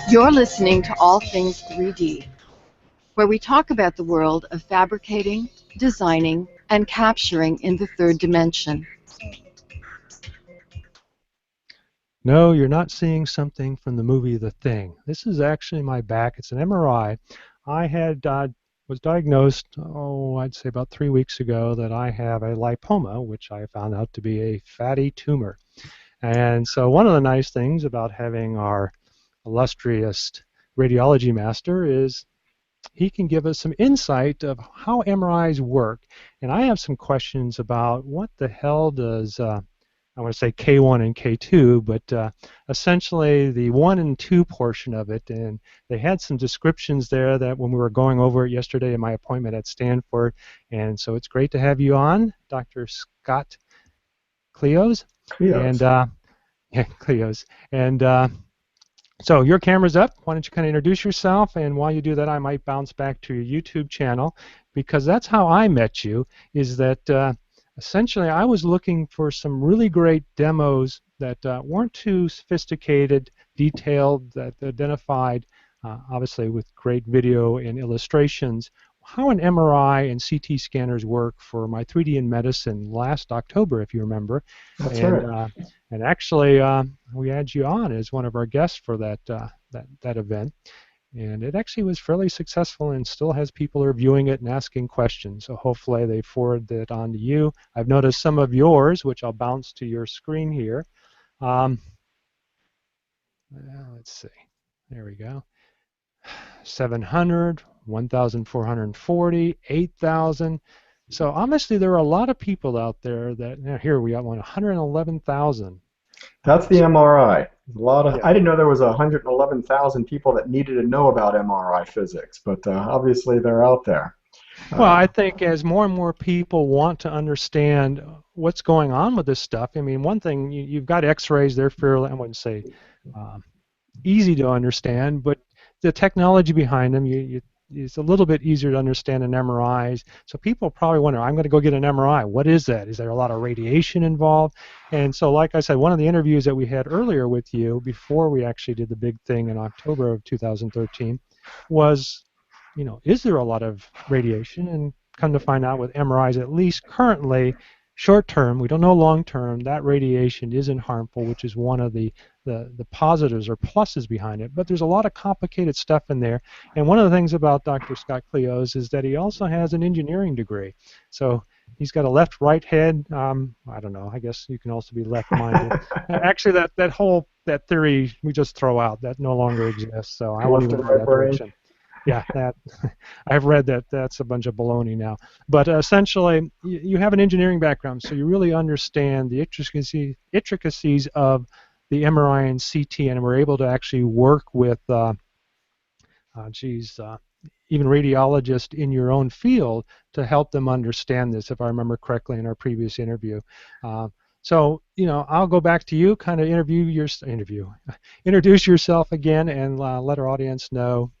You're listening to All Things 3D, where we talk about the world of fabricating, designing, and capturing in the third dimension. No, you're not seeing something from the movie The Thing. This is actually my back. It's an MRI. I had was diagnosed, I'd say about 3 weeks ago, that I have a lipoma, which I found out to be a fatty tumor. And so one of the nice things about having our illustrious radiology master is he can give us some insight of how MRIs work. And I have some questions about what the hell does, I want to say K1 and K2, but essentially the 1 and 2 portion of it. And they had some descriptions there that when we were going over it yesterday in my appointment at Stanford. And so it's great to have you on, Dr. Scott Klioze. And yeah, Klioze. And so your camera's up. Why don't you kind of introduce yourself? And while you do that, I might bounce back to your YouTube channel, because that's how I met you, is that essentially I was looking for some really great demos that weren't too sophisticated, detailed, that identified, obviously with great video and illustrations, how an MRI and CT scanners work for my 3D in Medicine last October, if you remember. That's right. And actually, we had you on as one of our guests for that event. And it actually was fairly successful and still has people who are viewing it and asking questions. So hopefully they forward that on to you. I've noticed some of yours, which I'll bounce to your screen here. Let's see. There we go. 700, 1,440, 8,000. So obviously there are a lot of people out there that, here we got 111,000. That's the MRI. A lot of, I didn't know there was 111,000 people that needed to know about MRI physics, but obviously they're out there. Well, I think as more and more people want to understand what's going on with this stuff, I mean, one thing, you've got X-rays, they're fairly, I wouldn't say easy to understand, but the technology behind them, it's a little bit easier to understand than MRIs. So people probably wonder, I'm going to go get an MRI. What is that? Is there a lot of radiation involved? And so, like I said, one of the interviews that we had earlier with you, before we actually did the big thing in October of 2013, was, is there a lot of radiation? And come to find out with MRIs, at least currently, short term, we don't know long term, that radiation isn't harmful, which is one of the positives or pluses behind it. But there's a lot of complicated stuff in there. And one of the things about Dr. Scott Klioze is that he also has an engineering degree. So he's got a left-right head. I don't know. I guess you can also be left-minded. Actually, that theory we just throw out. That no longer exists. So I won't even go that direction. Yeah, that I've read that. That's a bunch of baloney now. But essentially, you have an engineering background, so you really understand the intricacies of the MRI and CT, and we're able to actually work with, even radiologists in your own field to help them understand this, if I remember correctly in our previous interview. So, I'll go back to you, kind of introduce yourself again, and let our audience know,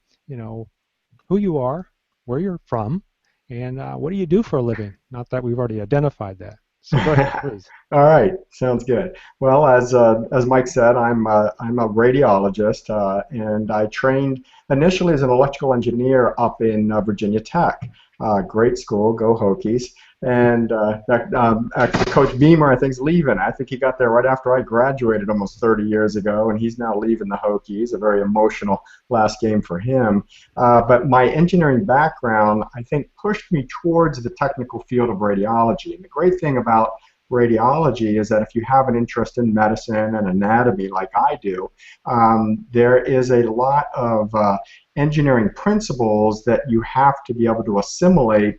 who you are, where you're from, and what do you do for a living? Not that we've already identified that. So go ahead, please. All right, sounds good. Well, as Mike said, I'm a radiologist, and I trained initially as an electrical engineer up in Virginia Tech. Great school, go Hokies. And actually, Coach Beamer, I think, is leaving. I think he got there right after I graduated almost 30 years ago, and he's now leaving the Hokies. A very emotional last game for him. But my engineering background, I think, pushed me towards the technical field of radiology. And the great thing about radiology is that if you have an interest in medicine and anatomy like I do, there is a lot of engineering principles that you have to be able to assimilate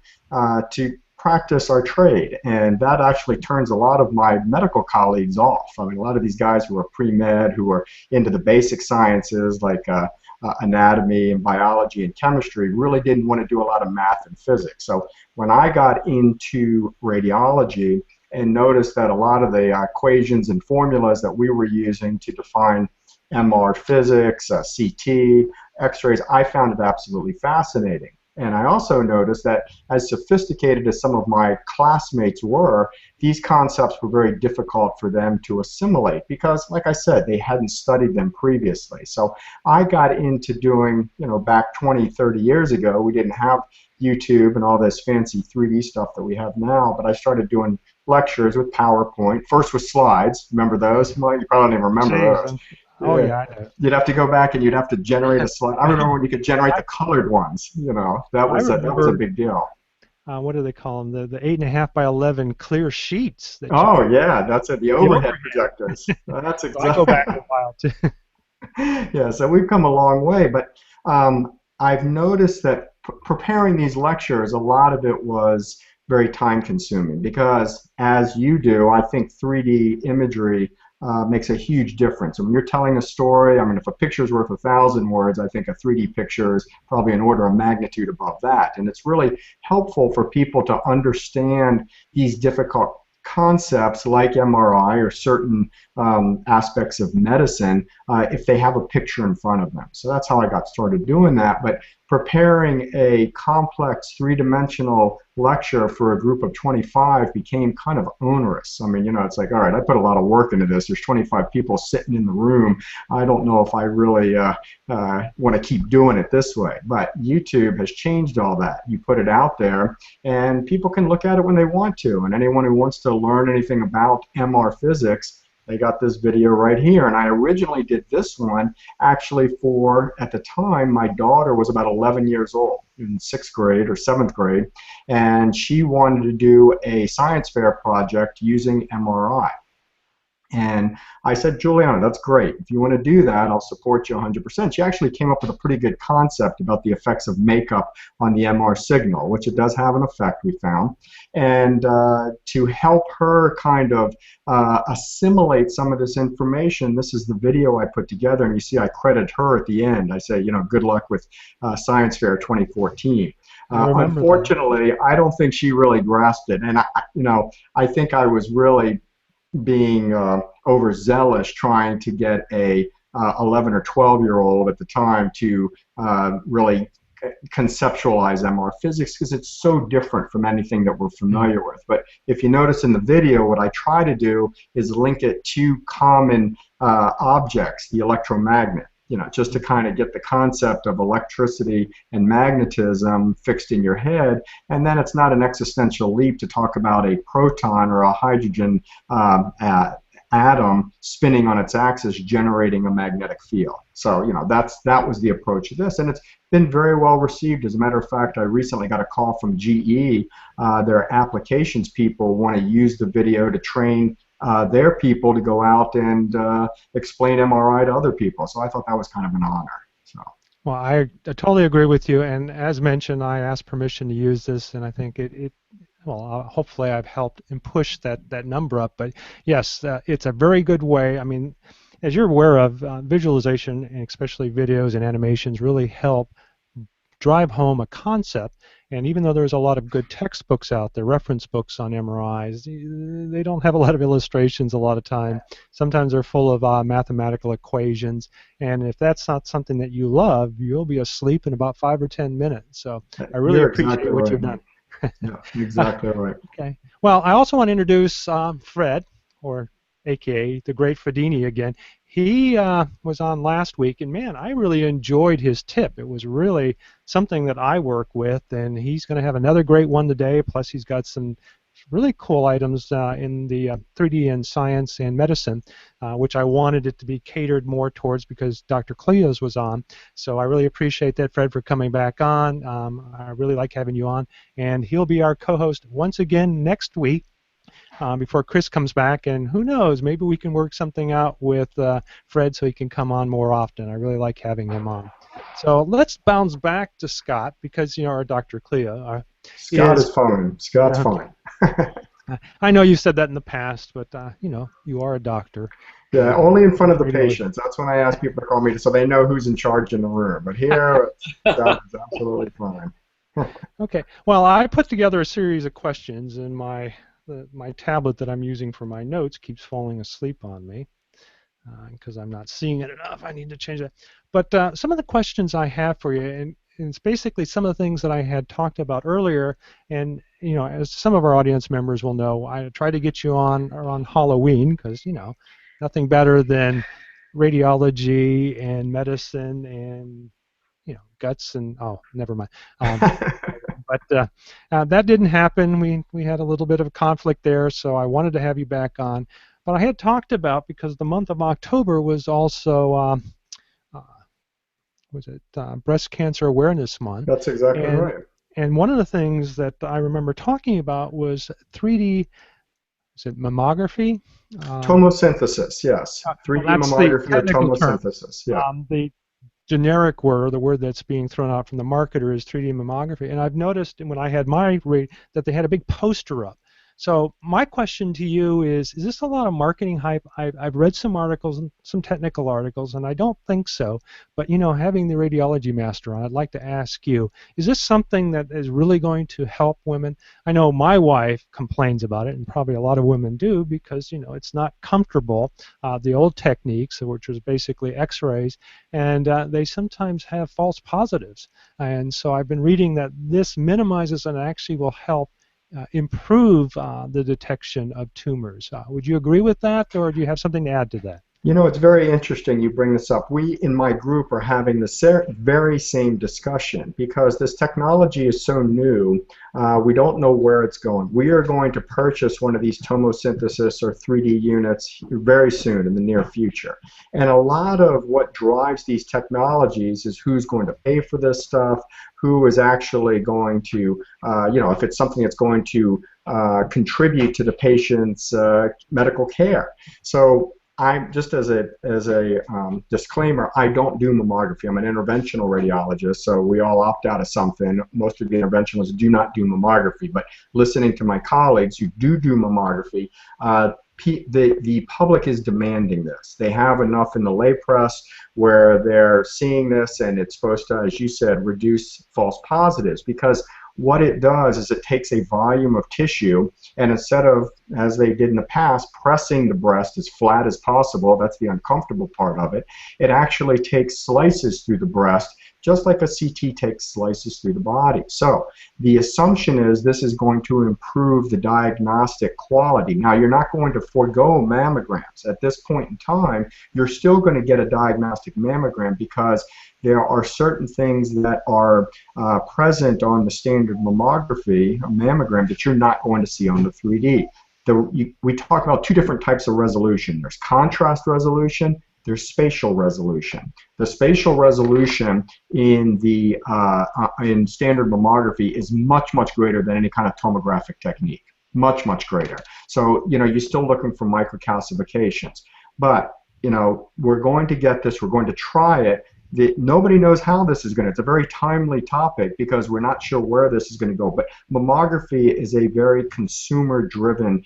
to practice our trade, and that actually turns a lot of my medical colleagues off. I mean, a lot of these guys who are pre-med, who are into the basic sciences like anatomy and biology and chemistry, really didn't want to do a lot of math and physics. So when I got into radiology and noticed that a lot of the equations and formulas that we were using to define MR physics, CT, X-rays, I found it absolutely fascinating. And I also noticed that as sophisticated as some of my classmates were, these concepts were very difficult for them to assimilate because, like I said, they hadn't studied them previously. So I got into doing, back 20, 30 years ago, we didn't have YouTube and all this fancy 3D stuff that we have now, but I started doing lectures with PowerPoint, first with slides. Remember those? Well, you probably don't even remember those. Oh, yeah, I know. You'd have to go back and you'd have to generate a slide. I remember when you could generate the colored ones. That was a big deal. What do they call them? The 8.5 by 11 clear sheets. Yeah, that's it. The overhead projectors. That's exactly. I go back a while too. Yeah, so we've come a long way, but I've noticed that preparing these lectures, a lot of it was very time consuming because, as you do, I think 3D imagery makes a huge difference. When you're telling a story, I mean, if a picture is worth 1,000 words, I think a 3D picture is probably an order of magnitude above that. And it's really helpful for people to understand these difficult concepts like MRI or certain aspects of medicine if they have a picture in front of them. So that's how I got started doing that. But preparing a complex three-dimensional lecture for a group of 25 became kind of onerous. I mean, it's like, all right, I put a lot of work into this. There's 25 people sitting in the room. I don't know if I really want to keep doing it this way. But YouTube has changed all that. You put it out there, and people can look at it when they want to. And anyone who wants to learn anything about MR physics, they got this video right here. And I originally did this one actually for, at the time, my daughter was about 11 years old, in 6th grade or 7th grade, and she wanted to do a science fair project using MRI. And I said, Juliana, that's great. If you want to do that, I'll support you 100%. She actually came up with a pretty good concept about the effects of makeup on the MR signal, which it does have an effect, we found. And to help her kind of assimilate some of this information, this is the video I put together, and you see I credit her at the end. I say, good luck with Science Fair 2014. Unfortunately, I don't think she really grasped it. And I think I was really being overzealous trying to get a 11 or 12-year-old at the time to really conceptualize MR physics because it's so different from anything that we're familiar with. But if you notice in the video, what I try to do is link it to common objects, the electromagnet. Just to kind of get the concept of electricity and magnetism fixed in your head, and then it's not an existential leap to talk about a proton or a hydrogen atom spinning on its axis generating a magnetic field. So that was the approach to this, and it's been very well received. As a matter of fact, I recently got a call from GE. Their applications people want to use the video to train their people to go out and explain MRI to other people. So I thought that was kind of an honor. So. Well, I totally agree with you. And as mentioned, I asked permission to use this, and I think hopefully I've helped and push that number up. But yes, it's a very good way. I mean, as you're aware of, visualization, and especially videos and animations, really help drive home a concept. And even though there's a lot of good textbooks out there, reference books on MRIs, they don't have a lot of illustrations a lot of time. Sometimes they're full of mathematical equations. And if that's not something that you love, you'll be asleep in about 5 or 10 minutes. So I really appreciate what you've done. Yeah, exactly right. Okay. Well, I also want to introduce Fred, or AKA the Great Fredini again. He was on last week, and man, I really enjoyed his tip. It was really something that I work with, and he's going to have another great one today. Plus, he's got some really cool items in the 3D and science and medicine, which I wanted it to be catered more towards because Dr. Klioze was on. So I really appreciate that, Fred, for coming back on. I really like having you on, and he'll be our co-host once again next week. Before Chris comes back, and who knows, maybe we can work something out with Fred so he can come on more often. I really like having him on. So let's bounce back to Scott because our Dr. Klioze. Scott is fine. Scott's fine. I know you've said that in the past, but you are a doctor. Yeah, only in front of the patients. That's when I ask people to call me so they know who's in charge in the room. But here, Scott is absolutely fine. Okay. Well, I put together a series of questions, and my tablet that I'm using for my notes keeps falling asleep on me because I'm not seeing it enough. I need to change that. But some of the questions I have for you, and it's basically some of the things that I had talked about earlier. And as some of our audience members will know, I try to get you on around Halloween because nothing better than radiology and medicine and guts and never mind. But that didn't happen. We had a little bit of a conflict there, so I wanted to have you back on. But I had talked about, because the month of October was also Breast Cancer Awareness Month. That's exactly right. And one of the things that I remember talking about was 3D, is it mammography? Tomosynthesis, yes. 3D mammography or tomosynthesis. Yeah. The generic word, the word that's being thrown out from the marketer, is 3D mammography. And I've noticed when I had my rate that they had a big poster up. So my question to you is this a lot of marketing hype? I've read some articles, some technical articles, and I don't think so. But, having the radiology master on, I'd like to ask you, is this something that is really going to help women? I know my wife complains about it, and probably a lot of women do, because, it's not comfortable, the old techniques, which was basically x-rays, and they sometimes have false positives. And so I've been reading that this minimizes and actually will help improve the detection of tumors. Would you agree with that, or do you have something to add to that? It's very interesting you bring this up. We, in my group, are having the very same discussion because this technology is so new, we don't know where it's going. We are going to purchase one of these tomosynthesis or 3D units very soon in the near future. And a lot of what drives these technologies is who's going to pay for this stuff, who is actually going to, if it's something that's going to contribute to the patient's medical care. So I'm just as a disclaimer, I don't do mammography. I'm an interventional radiologist, so we all opt out of something. Most of the interventionalists do not do mammography, but listening to my colleagues who do mammography, the public is demanding this. They have enough in the lay press where they're seeing this, and it's supposed to, as you said, reduce false positives, because what it does is it takes a volume of tissue, and instead of, as they did in the past, pressing the breast as flat as possible, that's the uncomfortable part of it, it actually takes slices through the breast, just like a CT takes slices through the body. So the assumption is this is going to improve the diagnostic quality. Now, you're not going to forego mammograms. At this point in time, you're still going to get a diagnostic mammogram because there are certain things that are present on the standard mammography, a mammogram, that you're not going to see on the 3D. We talk about two different types of resolution. There's contrast resolution, there's spatial resolution. The spatial resolution in the in standard mammography is much, much greater than any kind of tomographic technique. Much, much greater. So, you're still looking for microcalcifications. But, we're going to get this, we're going to try it. Nobody knows how this is going to. It's a very timely topic because we're not sure where this is going to go. But mammography is a very consumer-driven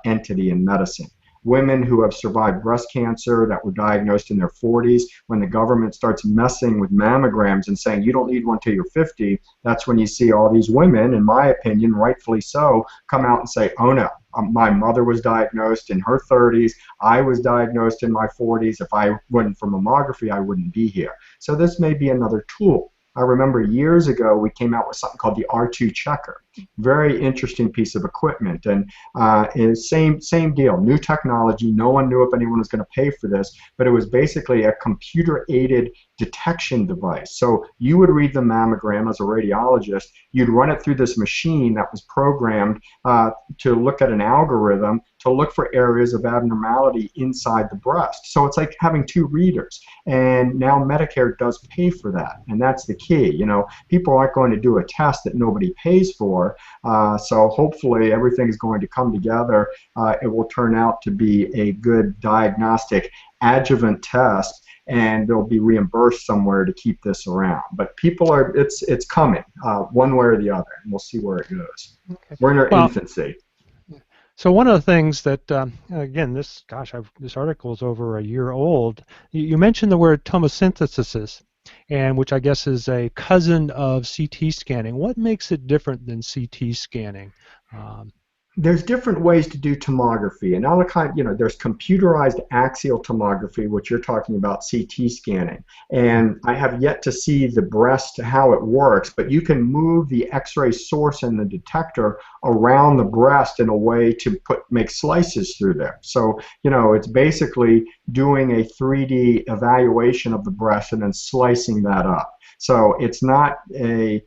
entity in medicine. Women who have survived breast cancer that were diagnosed in their 40s, when the government starts messing with mammograms and saying you don't need one till you're 50, that's when you see all these women, in my opinion, rightfully so, come out and say, oh no, my mother was diagnosed in her 30s, I was diagnosed in my 40s, if I wasn't for mammography, I wouldn't be here. So this may be another tool. I remember years ago we came out with something called the R2 checker. Very interesting piece of equipment, and same deal. New technology. No one knew if anyone was going to pay for this, but it was basically a computer-aided detection device. So you would read the mammogram as a radiologist. You'd run it through this machine that was programmed to look at an algorithm to look for areas of abnormality inside the breast. So it's like having two readers, and now Medicare does pay for that, and that's the key. People aren't going to do a test that nobody pays for. So hopefully everything is going to come together. It will turn out to be a good diagnostic adjuvant test, and they'll be reimbursed somewhere to keep this around. But people are, it's coming one way or the other, and we'll see where it goes. Okay. We're in our infancy. So one of the things that, again, this article is over a year old. You mentioned the word tomosynthesis, and which I guess is a cousin of CT scanning. What makes it different than CT scanning? There's different ways to do tomography, and all the kind, there's computerized axial tomography, which you're talking about, CT scanning. And I have yet to see the breast, how it works, but you can move the X-ray source and the detector around the breast in a way to make slices through there. So, it's basically doing a 3D evaluation of the breast and then slicing that up. So it's not a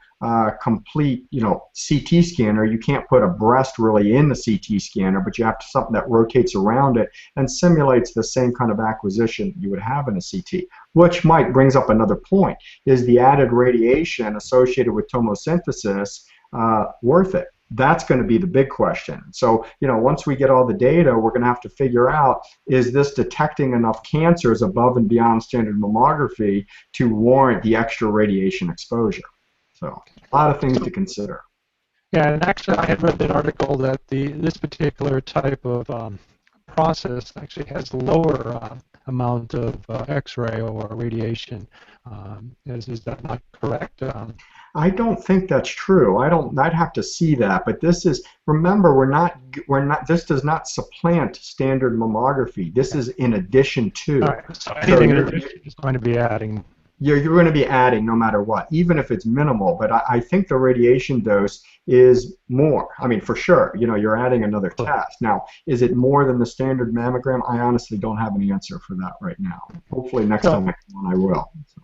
complete, CT scanner. You can't put a breast really in the CT scanner, but you have something that rotates around it and simulates the same kind of acquisition you would have in a CT. Which, Mike, brings up another point: is the added radiation associated with tomosynthesis worth it? That's going to be the big question. So, once we get all the data, we're going to have to figure out, is this detecting enough cancers above and beyond standard mammography to warrant the extra radiation exposure? So, a lot of things to consider. Yeah, and actually I had read an article that this particular type of process actually has lower amount of X-ray or radiation. Is that not correct? I don't think that's true. I'd have to see that. But this is, remember, this does not supplant standard mammography. This is in addition to. All right. So anything in addition is going to be adding. You're going to be adding no matter what, even if it's minimal. But I think the radiation dose is more. I mean, for sure, you're adding another test. Now, is it more than the standard mammogram? I honestly don't have an answer for that right now. Hopefully next time I will. So.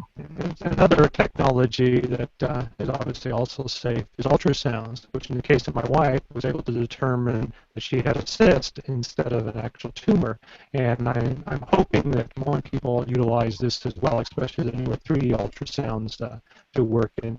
Another technology that is obviously also safe is ultrasounds, which in the case of my wife was able to determine that she had a cyst instead of an actual tumor. And I'm hoping that more people utilize this as well, especially the newer 3D ultrasounds to work in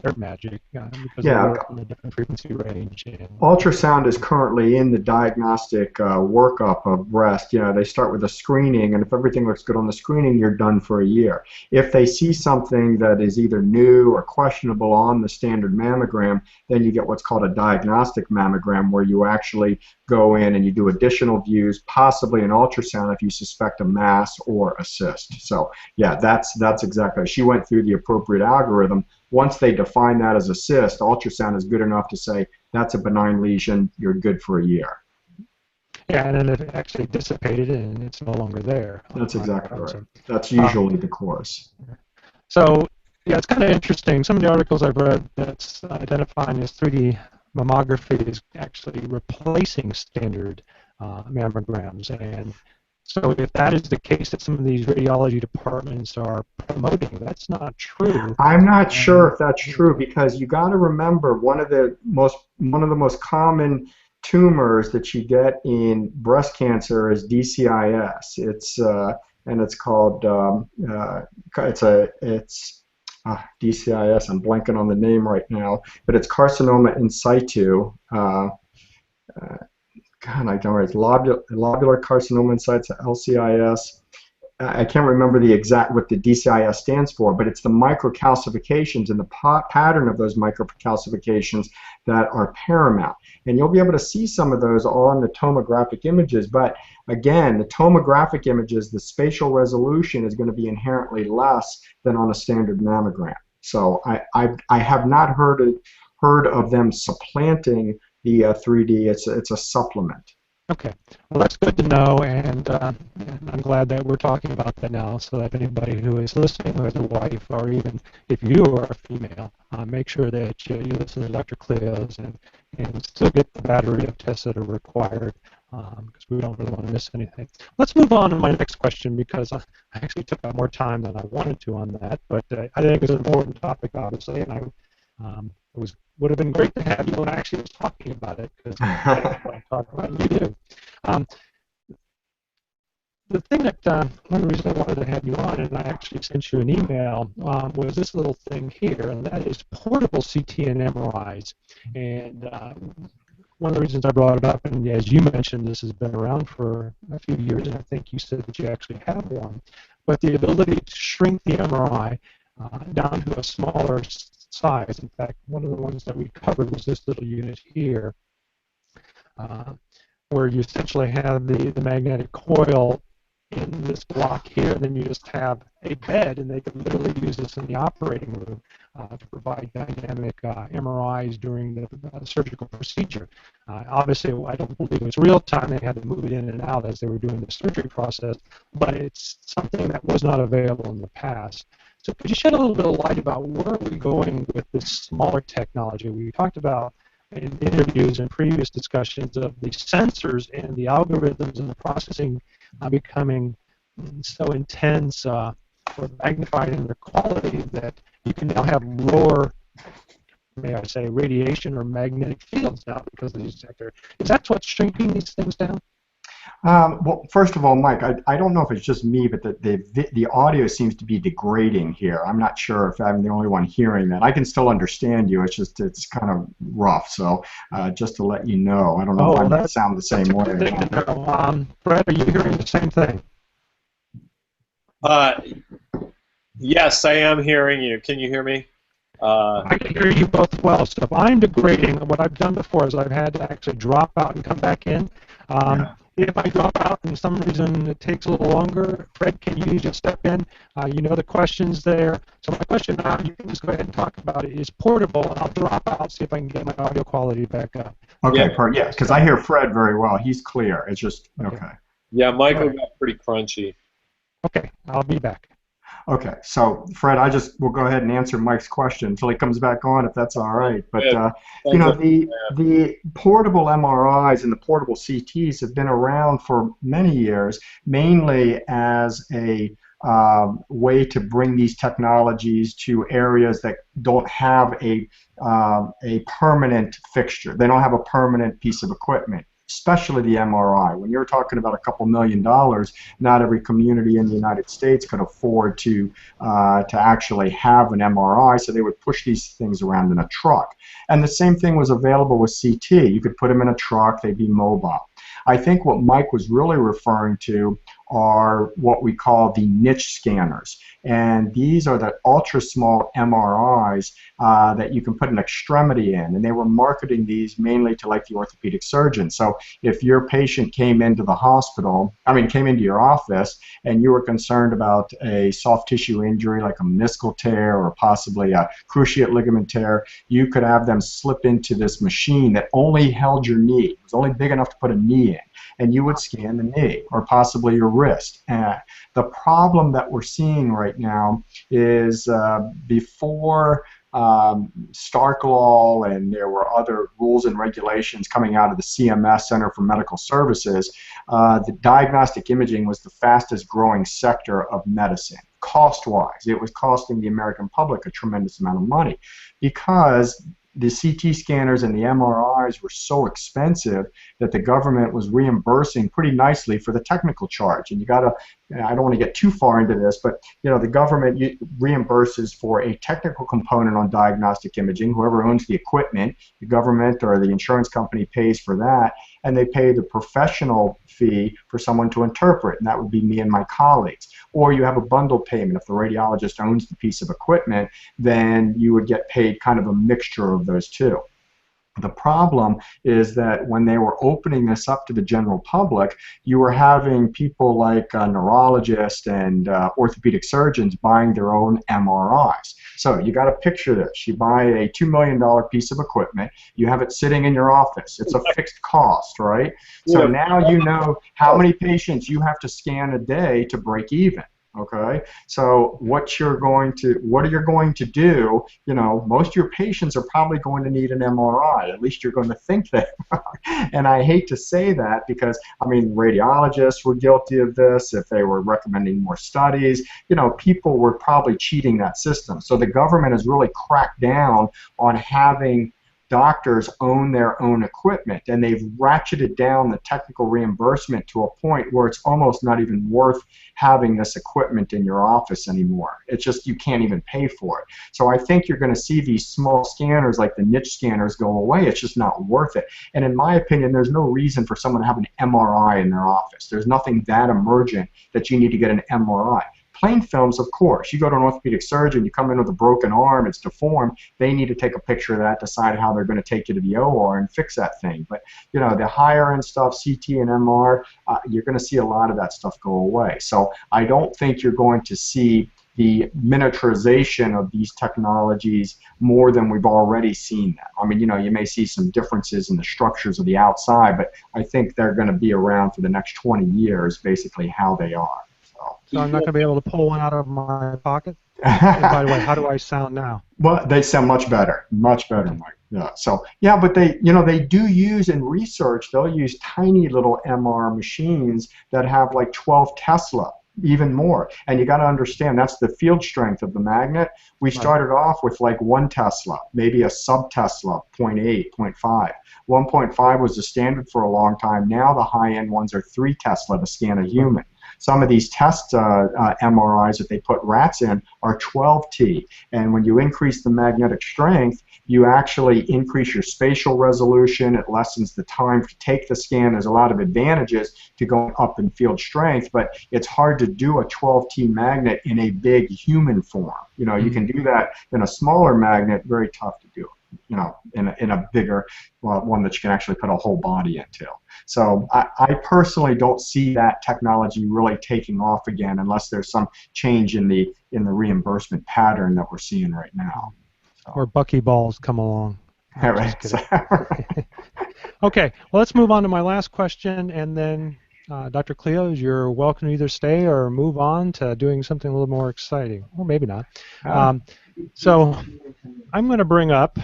their magic because they work in a different frequency range. Ultrasound is currently in the diagnostic workup of breast. They start with a screening, and if everything looks good on the screening, you're done for a year. If they see something that is either new or questionable on the standard mammogram, then you get what's called a diagnostic mammogram, where you actually go in and you do additional views, possibly an ultrasound if you suspect a mass or a cyst. So yeah, that's exactly. She went through the appropriate algorithm. Once they define that as a cyst, ultrasound is good enough to say that's a benign lesion, you're good for a year. Yeah, and then it actually dissipated and it's no longer there. That's exactly right. That's usually the course. So yeah, it's kind of interesting. Some of the articles I've read that's identifying as 3D mammography is actually replacing standard mammograms. And so if that is the case that some of these radiology departments are promoting, that's not true. I'm not sure if that's true, because you got to remember one of the most common tumors that you get in breast cancer is DCIS. It's called DCIS. I'm blanking on the name right now, but it's carcinoma in situ. God, I don't know. It's lobular carcinoma in situ, LCIS. I can't remember what the DCIS stands for, but it's the microcalcifications and the pattern of those microcalcifications that are paramount. And you'll be able to see some of those on the tomographic images, but again, the tomographic images, the spatial resolution is going to be inherently less than on a standard mammogram. So I have not heard of them supplanting the 3D. It's a supplement. Okay, well that's good to know, and I'm glad that we're talking about that now, so that anybody who is listening who has a wife, or even if you are a female, make sure that you listen to Dr. Klioze and still get the battery of tests that are required, because we don't really want to miss anything. Let's move on to my next question, because I actually took up more time than I wanted to on that, but I think it's an important topic, obviously, and would have been great to have you when I actually was talking about it, because I talk about it, you do. The thing that, one of the reasons I wanted to have you on, and I actually sent you an email, was this little thing here, and that is portable CT and MRIs. And one of the reasons I brought it up, and as you mentioned, this has been around for a few years, and I think you said that you actually have one, but the ability to shrink the MRI down to a smaller size. In fact, one of the ones that we covered was this little unit here, where you essentially have the magnetic coil in this block here, then you just have a bed, and they could literally use this in the operating room to provide dynamic MRIs during the surgical procedure. Obviously, I don't believe it's real time. They had to move it in and out as they were doing the surgery process, but it's something that was not available in the past. So could you shed a little bit of light about where are we going with this smaller technology? We talked about in interviews and previous discussions of the sensors and the algorithms and the processing becoming so intense or magnified in their quality that you can now have lower, may I say, radiation or magnetic fields now because of these sector. Is that what's shrinking these things down? Well, first of all, Mike, I don't know if it's just me, but the audio seems to be degrading here. I'm not sure if I'm the only one hearing that. I can still understand you. It's just it's kind of rough. So just to let you know, I don't know if I might sound the same way. Brad, are you hearing the same thing? Yes, I am hearing you. Can you hear me? I can hear you both well. So if I'm degrading, what I've done before is I've had to actually drop out and come back in. If I drop out and for some reason it takes a little longer, Fred, can you just step in? You know the questions there. So my question now, you can just go ahead and talk about it, is portable, and I'll drop out, see if I can get my audio quality back up. Okay, yeah, because I hear Fred very well. He's clear. It's just, okay. Yeah, Michael got pretty crunchy. Okay, I'll be back. Okay, so Fred, we'll go ahead and answer Mike's question until he comes back on, if that's all right. But you know, the portable MRIs and the portable CTs have been around for many years, mainly as a way to bring these technologies to areas that don't have a permanent fixture. They don't have a permanent piece of equipment, especially the MRI. When you're talking about a couple $1 million, not every community in the United States could afford to actually have an MRI, so they would push these things around in a truck. And the same thing was available with CT. You could put them in a truck, they'd be mobile. I think what Mike was really referring to are what we call the niche scanners. And these are the ultra small MRIs that you can put an extremity in. And they were marketing these mainly to like the orthopedic surgeon. So if your patient came into the hospital, came into your office, and you were concerned about a soft tissue injury like a meniscal tear or possibly a cruciate ligament tear, you could have them slip into this machine that only held your knee. It was only big enough to put a knee in. And you would scan the knee or possibly your wrist. The problem that we're seeing right now is before Stark Law, and there were other rules and regulations coming out of the CMS, Center for Medical Services, the diagnostic imaging was the fastest growing sector of medicine. Cost-wise, it was costing the American public a tremendous amount of money because the CT scanners and the MRIs were so expensive that the government was reimbursing pretty nicely for the technical charge. And you got to, I don't want to get too far into this, but you know, the government reimburses for a technical component on diagnostic imaging. Whoever owns the equipment, the government or the insurance company pays for that, and they pay the professional fee for someone to interpret, and that would be me and my colleagues. Or you have a bundle payment. If the radiologist owns the piece of equipment, then you would get paid kind of a mixture of those two. The problem is that when they were opening this up to the general public, you were having people like neurologists and orthopedic surgeons buying their own MRIs. So you got to picture this. You buy a $2 million piece of equipment. You have it sitting in your office. It's a fixed cost, right? So now you know how many patients you have to scan a day to break even. Okay, so what are you going to do? You know, most of your patients are probably going to need an MRI. At least you're going to think they are. And I hate to say that because, I mean, radiologists were guilty of this. If they were recommending more studies, you know, people were probably cheating that system. So the government has really cracked down on having doctors own their own equipment, and they've ratcheted down the technical reimbursement to a point where it's almost not even worth having this equipment in your office anymore. It's just you can't even pay for it. So I think you're going to see these small scanners like the niche scanners go away. It's just not worth it. And in my opinion, there's no reason for someone to have an MRI in their office. There's nothing that emergent that you need to get an MRI. Plain films, of course. You go to an orthopedic surgeon, you come in with a broken arm, it's deformed, they need to take a picture of that, decide how they're going to take you to the OR and fix that thing. But, you know, the higher end stuff, CT and MR, you're going to see a lot of that stuff go away. So I don't think you're going to see the miniaturization of these technologies more than we've already seen that. I mean, you know, you may see some differences in the structures of the outside, but I think they're going to be around for the next 20 years, basically how they are. So I'm not going to be able to pull one out of my pocket? And by the way, how do I sound now? Well, they sound much better, Mike. Yeah. So yeah, but they, you know, they do use in research. They'll use tiny little MR machines that have like 12 Tesla, even more. And you got to understand that's the field strength of the magnet. We started off with like 1 Tesla, maybe a sub Tesla, 0.8, 0.5. 1.5 was the standard for a long time. Now the high-end ones are 3 Tesla to scan a human. Some of these test MRIs that they put rats in are 12T. And when you increase the magnetic strength, you actually increase your spatial resolution. It lessens the time to take the scan. There's a lot of advantages to going up in field strength, but it's hard to do a 12T magnet in a big human form. You know, you can do that in a smaller magnet, very tough to do. You know, in a bigger one that you can actually put a whole body into. So I personally don't see that technology really taking off again unless there's some change in the reimbursement pattern that we're seeing right now. So. Or buckyballs come along. Right. Okay, well, let's move on to my last question, and then Dr. Klioze, you're welcome to either stay or move on to doing something a little more exciting, or maybe not. So I'm going to bring up,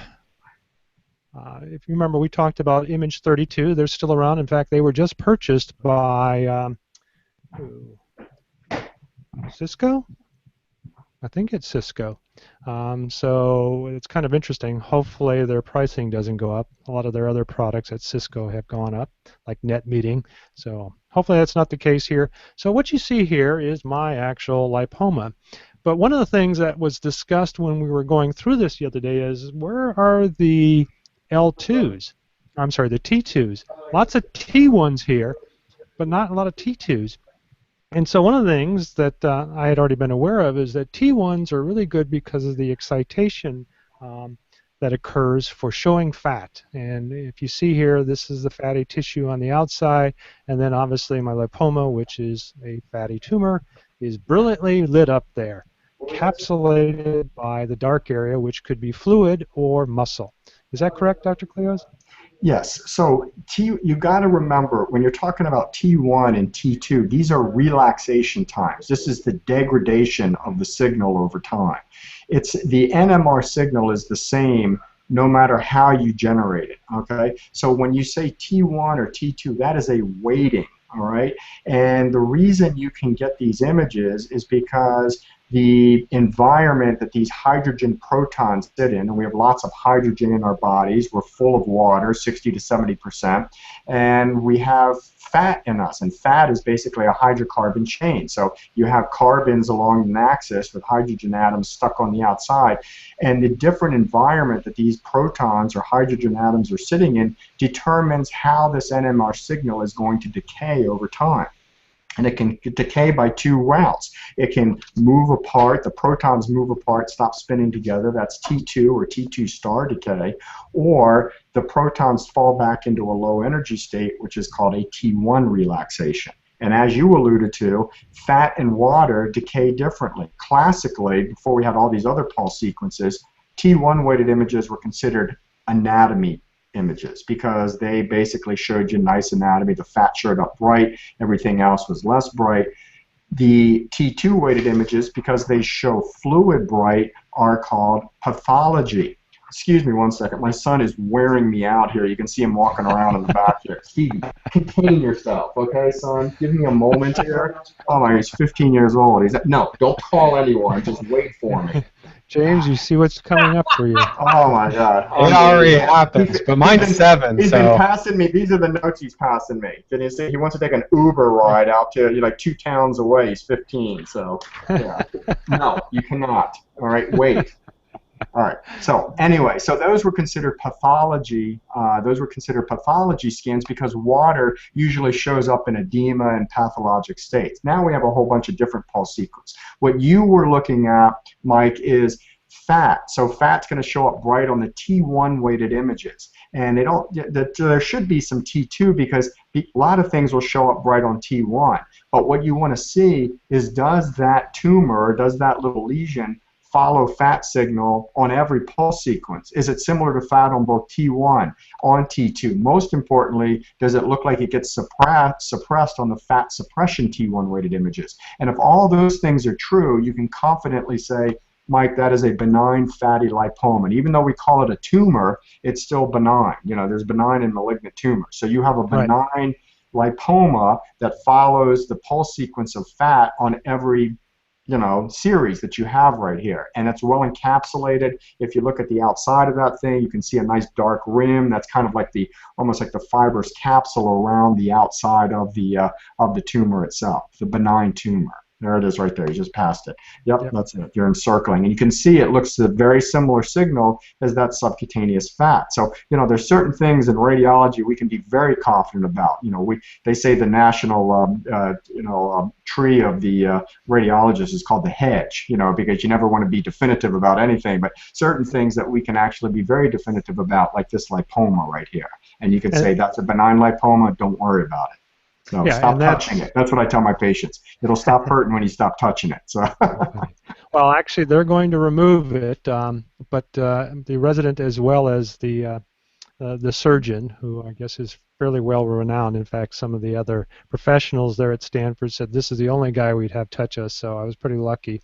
if you remember, we talked about Image 32. They're still around. In fact, they were just purchased by Cisco? I think it's Cisco. So it's kind of interesting. Hopefully their pricing doesn't go up. A lot of their other products at Cisco have gone up, like NetMeeting. So hopefully that's not the case here. So what you see here is my actual lipoma. But one of the things that was discussed when we were going through this the other day is, where are the L2s? I'm sorry, the T2s. Lots of T1s here, but not a lot of T2s. And so one of the things that I had already been aware of is that T1s are really good because of the excitation that occurs for showing fat. And if you see here, this is the fatty tissue on the outside, and then obviously my lipoma, which is a fatty tumor, is brilliantly lit up there, encapsulated by the dark area, which could be fluid or muscle. Is that correct, Dr. Klioze? Yes. So you got to remember, when you're talking about T1 and T2, these are relaxation times. This is the degradation of the signal over time. It's the NMR signal is the same no matter how you generate it. Okay. So when you say T1 or T2, that is a weighting. All right. And the reason you can get these images is because the environment that these hydrogen protons sit in, and we have lots of hydrogen in our bodies, we're full of water, 60 to 70%, and we have fat in us, and fat is basically a hydrocarbon chain. So you have carbons along an axis with hydrogen atoms stuck on the outside, and the different environment that these protons or hydrogen atoms are sitting in determines how this NMR signal is going to decay over time. And it can decay by 2 routes. It can move apart, the protons move apart, stop spinning together, that's T2 or T2 star decay, or the protons fall back into a low energy state, which is called a T1 relaxation. And as you alluded to, fat and water decay differently. Classically, before we had all these other pulse sequences, T1 weighted images were considered anatomy images because they basically showed you nice anatomy. The fat showed up bright, everything else was less bright. The T2 weighted images, because they show fluid bright, are called pathology. Excuse me one second, my son is wearing me out here. You can see him walking around in the back here. Stevie, contain yourself, okay, son? Give me a moment here. Oh my, he's 15 years old. No, don't call anyone, just wait for me. James, you see what's coming up for you. Oh my God! It already happens, but mine's 7. He's been passing me. These are the notes he's passing me. Then he wants to take an Uber ride out to like 2 towns away. He's 15, so yeah. No, you cannot. All right, wait. All right. So anyway, so those were considered pathology. Those were considered pathology scans because water usually shows up in edema and pathologic states. Now we have a whole bunch of different pulse sequence. What you were looking at, Mike, is fat. So fat's going to show up bright on the T1 weighted images. And they don't. There should be some T2 because a lot of things will show up bright on T1. But what you want to see is, does that tumor, does that little lesion follow fat signal on every pulse sequence? Is it similar to fat on both T1, on T2? Most importantly, does it look like it gets suppressed on the fat suppression T1 weighted images? And if all those things are true, you can confidently say, Mike, that is a benign fatty lipoma. And even though we call it a tumor, it's still benign. You know, there's benign and malignant tumors. So you have a benign lipoma that follows the pulse sequence of fat on every, you know, series that you have right here. And it's well encapsulated. If you look at the outside of that thing, you can see a nice dark rim. That's kind of like almost like the fibrous capsule around the outside of the tumor itself, the benign tumor. There it is right there. You just passed it. Yep, that's it. You're encircling. And you can see it looks a very similar signal as that subcutaneous fat. So, you know, there's certain things in radiology we can be very confident about. You know, they say the national, tree of the radiologist is called the hedge, you know, because you never want to be definitive about anything. But certain things that we can actually be very definitive about, like this lipoma right here. And you can say that's a benign lipoma. Don't worry about it. So stop touching it. That's what I tell my patients. It'll stop hurting when you stop touching it. So. Well, actually, they're going to remove it, but the resident as well as the surgeon, who I guess is fairly well renowned. In fact, some of the other professionals there at Stanford said this is the only guy we'd have touch us. So I was pretty lucky.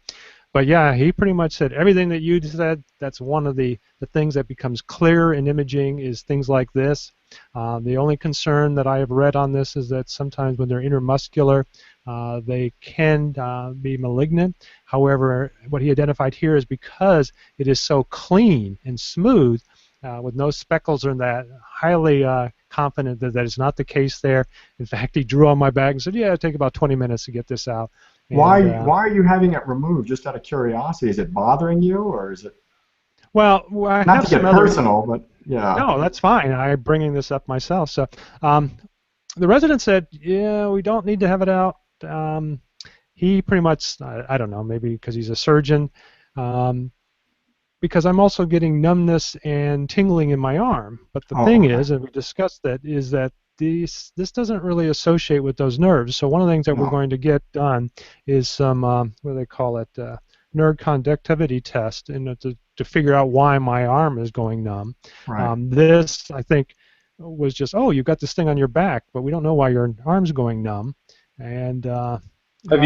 But yeah, he pretty much said everything that you said. That's one of the things that becomes clear in imaging is things like this. The only concern that I have read on this is that sometimes when they're intramuscular, they can be malignant. However, what he identified here is because it is so clean and smooth, with no speckles or that, highly confident that is not the case there. In fact, he drew on my back and said, yeah, it'll take about 20 minutes to get this out. And, why are you having it removed? Just out of curiosity, is it bothering you, or is it? Well, I not have to get some personal, but yeah. No, that's fine. I'm bringing this up myself. So, the resident said, yeah, we don't need to have it out. He pretty much, I don't know, maybe because he's a surgeon, because I'm also getting numbness and tingling in my arm. But the thing is, and we discussed that, is that this doesn't really associate with those nerves. So one of the things that we're going to get done is some, what do they call it, nerve conductivity test, and to figure out why my arm is going numb. Right. This, I think, was just, oh, you've got this thing on your back, but we don't know why your arm's going numb. And I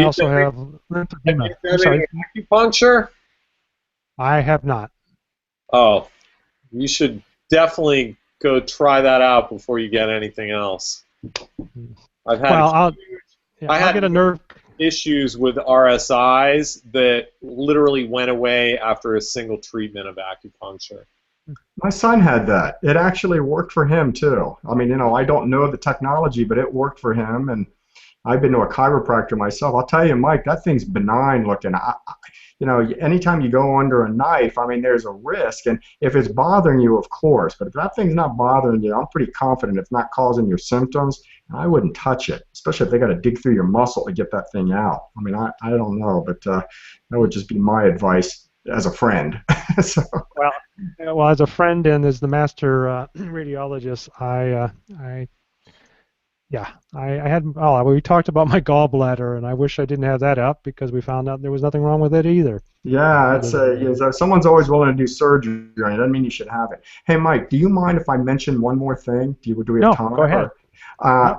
also have lymphedema. Have you done any acupuncture? I have not. Oh, you should definitely go try that out before you get anything else. I've had I'll get a nerve issues with RSIs that literally went away after a single treatment of acupuncture. My son had that. It actually worked for him too. I mean, you know, I don't know the technology, but it worked for him. And I've been to a chiropractor myself. I'll tell you, Mike, that thing's benign looking. You know, anytime you go under a knife, I mean, there's a risk. And if it's bothering you, of course. But if that thing's not bothering you, I'm pretty confident it's not causing your symptoms. I wouldn't touch it, especially if they got to dig through your muscle to get that thing out. I mean, I don't know, but that would just be my advice as a friend. So. Well, as a friend and as the master radiologist, we talked about my gallbladder, and I wish I didn't have that up because we found out there was nothing wrong with it either. Yeah, someone's always willing to do surgery. It doesn't mean you should have it. Hey, Mike, do you mind if I mention one more thing? Do we have time? No, go ahead.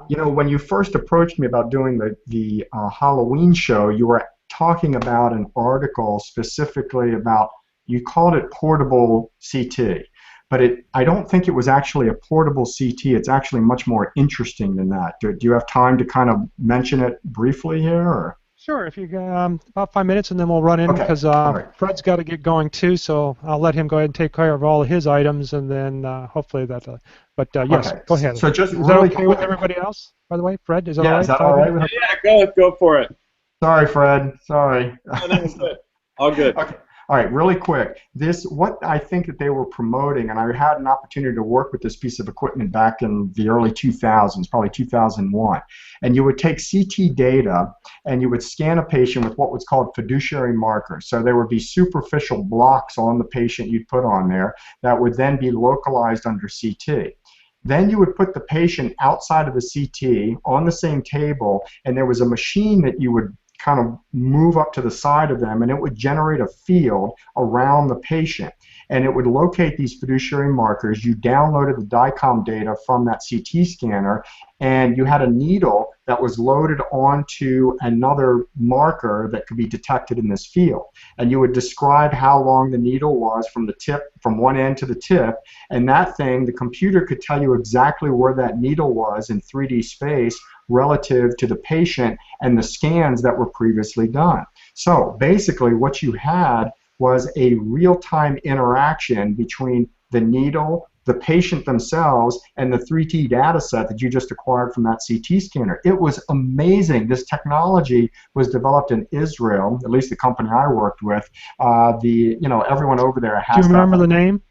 You know, when you first approached me about doing the Halloween show, you were talking about an article specifically about, you called it portable CT. But I don't think it was actually a portable CT. It's actually much more interesting than that. Do you have time to kind of mention it briefly here? Or? Sure, if you about 5 minutes, and then we'll run in because Fred's got to get going too. So I'll let him go ahead and take care of all of his items, and then hopefully that. Yes, go ahead. So just is really that okay with everybody else? By the way, Fred, is that all right? Is that all right? Yeah, go for it. Sorry, Fred. Sorry. No, it's good. All good. Okay. All right, really quick. What I think that they were promoting, and I had an opportunity to work with this piece of equipment back in the early 2000s, probably 2001. And you would take CT data and you would scan a patient with what was called fiduciary markers. So there would be superficial blocks on the patient you'd put on there that would then be localized under CT. Then you would put the patient outside of the CT on the same table, and there was a machine that you would kind of move up to the side of them, and it would generate a field around the patient. And it would locate these fiduciary markers. You downloaded the DICOM data from that CT scanner, and you had a needle that was loaded onto another marker that could be detected in this field. And you would describe how long the needle was from the tip, from one end to the tip, and that thing, the computer could tell you exactly where that needle was in 3D space relative to the patient and the scans that were previously done. So basically what you had was a real-time interaction between the needle, the patient themselves, and the 3D data set that you just acquired from that CT scanner. It was amazing. This technology was developed in Israel, at least the company I worked with. Everyone over there has. Do you remember the name?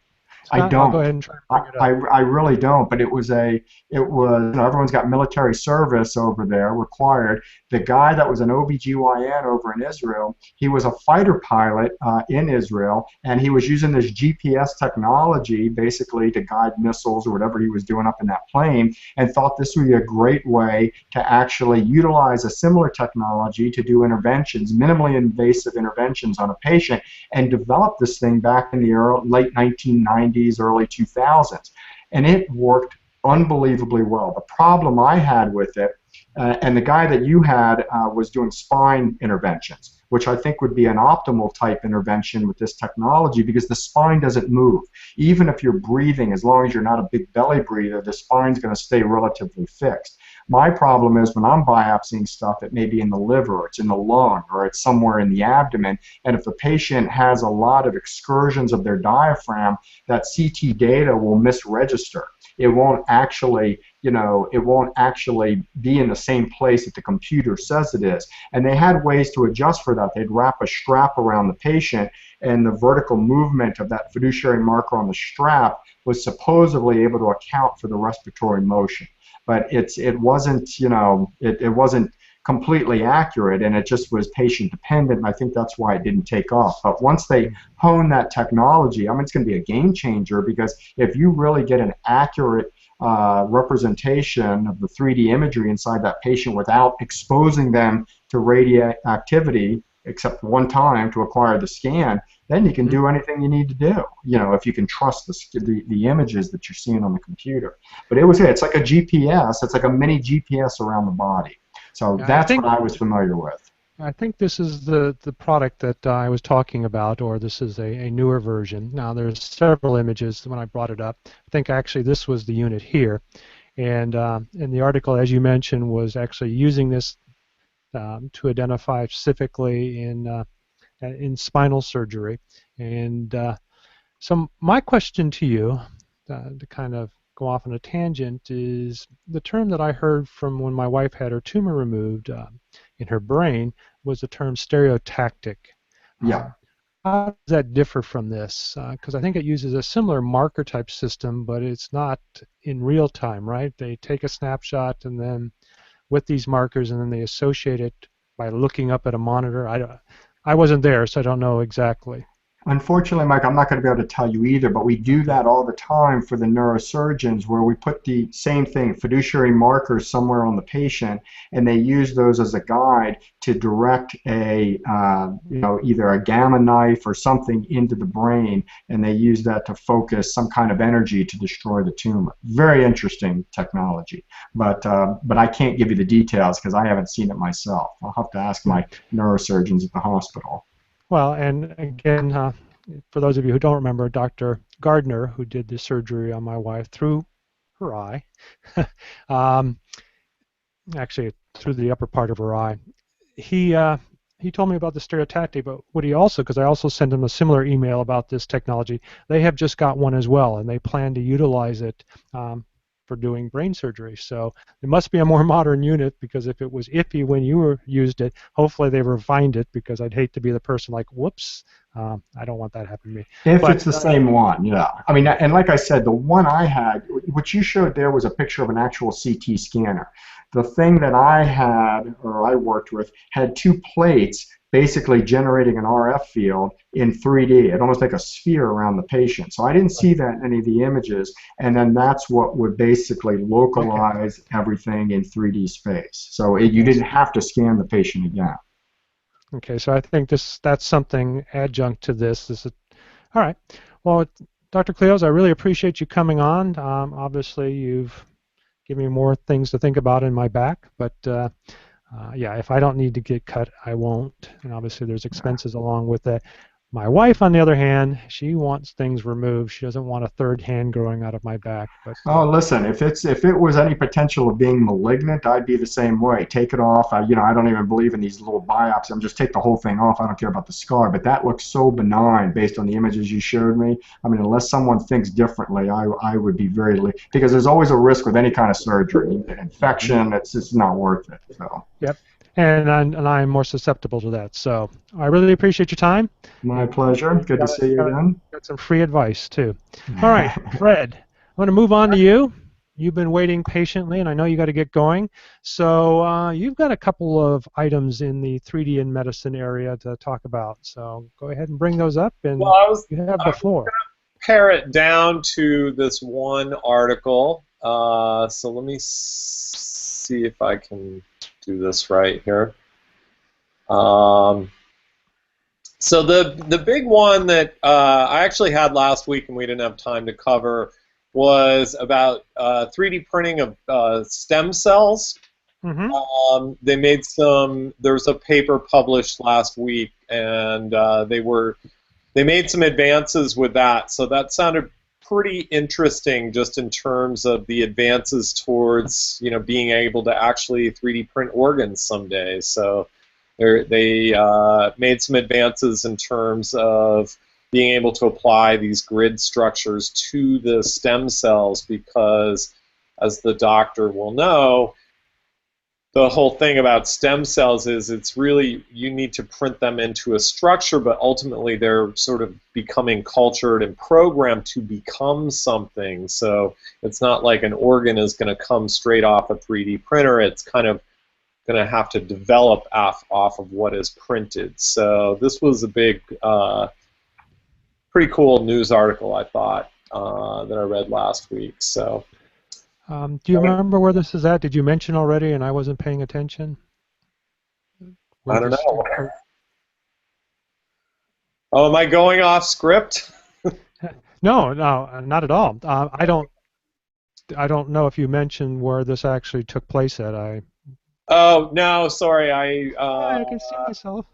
I don't. I'll go ahead and try to bring it up. I really don't, but everyone's got military service over there required. The guy that was an OBGYN over in Israel, he was a fighter pilot in Israel, and he was using this GPS technology basically to guide missiles or whatever he was doing up in that plane, and thought this would be a great way to actually utilize a similar technology to do interventions, minimally invasive interventions on a patient, and develop this thing back in the late 1990s, early 2000s. And it worked unbelievably well. The problem I had with it, and the guy that you had was doing spine interventions, which I think would be an optimal type intervention with this technology because the spine doesn't move. Even if you're breathing, as long as you're not a big belly breather, the spine's going to stay relatively fixed. My problem is when I'm biopsying stuff, it may be in the liver, or it's in the lung, or it's somewhere in the abdomen, and if the patient has a lot of excursions of their diaphragm, that CT data will misregister. It won't actually, it won't actually be in the same place that the computer says it is. And they had ways to adjust for that. They'd wrap a strap around the patient, and the vertical movement of that fiduciary marker on the strap was supposedly able to account for the respiratory motion. But it wasn't, it wasn't completely accurate, and it just was patient dependent, and I think that's why it didn't take off. But once they hone that technology, I mean, it's going to be a game changer, because if you really get an accurate representation of the 3D imagery inside that patient without exposing them to radioactivity, except one time to acquire the scan, then you can do anything you need to do, if you can trust the images that you're seeing on the computer. But it's like a GPS, it's like a mini GPS around the body. So that's what I was familiar with. I think this is the product that I was talking about, or this is a newer version. Now there's several images when I brought it up. I think actually this was the unit here. And in the article, as you mentioned, was actually using this to identify specifically in spinal surgery. And so my question to you, to kind of go off on a tangent, is the term that I heard from when my wife had her tumor removed in her brain was the term stereotactic. Yeah. How does that differ from this? Because I think it uses a similar marker type system, but it's not in real time, right? They take a snapshot and then with these markers, and then they associate it by looking up at a monitor. I wasn't there, so I don't know exactly. Unfortunately, Mike, I'm not going to be able to tell you either, but we do that all the time for the neurosurgeons, where we put the same thing, fiduciary markers, somewhere on the patient, and they use those as a guide to direct a, either a gamma knife or something into the brain, and they use that to focus some kind of energy to destroy the tumor. Very interesting technology, but I can't give you the details because I haven't seen it myself. I'll have to ask my neurosurgeons at the hospital. Well, and again, for those of you who don't remember, Dr. Gardner, who did the surgery on my wife through her eye, actually through the upper part of her eye, he told me about the stereotactic, but what he also, because I also sent him a similar email about this technology, they have just got one as well, and they plan to utilize it for doing brain surgery. So it must be a more modern unit, because if it was iffy when you used it, hopefully they refined it, because I'd hate to be the person like, whoops, I don't want that to happen to me. If it's the same one, yeah. I mean, and like I said, the one I had, what you showed there was a picture of an actual CT scanner. The thing that I had, or I worked with, had two plates basically generating an RF field in 3D. It almost like a sphere around the patient. So I didn't see that in any of the images, and then that's what would basically localize everything in 3D space. So you didn't have to scan the patient again. Okay, so I think that's something adjunct to this. All right. Well, Dr. Klioze, I really appreciate you coming on. Obviously, you've given me more things to think about in my back, but yeah, if I don't need to get cut, I won't. And obviously, there's expenses along with that. My wife, on the other hand, she wants things removed. She doesn't want a third hand growing out of my back. But oh, listen, if it was any potential of being malignant, I'd be the same way. Take it off. I don't even believe in these little biopsies. I'm just take the whole thing off. I don't care about the scar. But that looks so benign based on the images you showed me. I mean, unless someone thinks differently, I would be because there's always a risk with any kind of surgery. Infection, it's just not worth it. So. Yep. And I'm more susceptible to that. So I really appreciate your time. My pleasure. Good to see you again. Got some free advice, too. All right, Fred, I'm going to move on to you. You've been waiting patiently, and I know you got to get going. So you've got a couple of items in the 3D in medicine area to talk about. So go ahead and bring those up, and you have the floor. Pare it down to this one article. So let me see if I can do this right here. So the big one that I actually had last week and we didn't have time to cover was about 3D printing of stem cells. Mm-hmm. They made there was a paper published last week, and they made some advances with that. So that sounded pretty interesting, just in terms of the advances towards being able to actually 3D print organs someday. So they made some advances in terms of being able to apply these grid structures to the stem cells, because, as the doctor will know, the whole thing about stem cells is it's really, you need to print them into a structure, but ultimately they're sort of becoming cultured and programmed to become something. So it's not like an organ is going to come straight off a 3D printer. It's kind of going to have to develop off of what is printed. So this was a big, pretty cool news article, I thought, that I read last week. So. Do you remember where this is at? Did you mention already and I wasn't paying attention? I don't know. Oh, am I going off script? No, not at all. I don't know if you mentioned where this actually took place at. Oh no, sorry. I can see myself.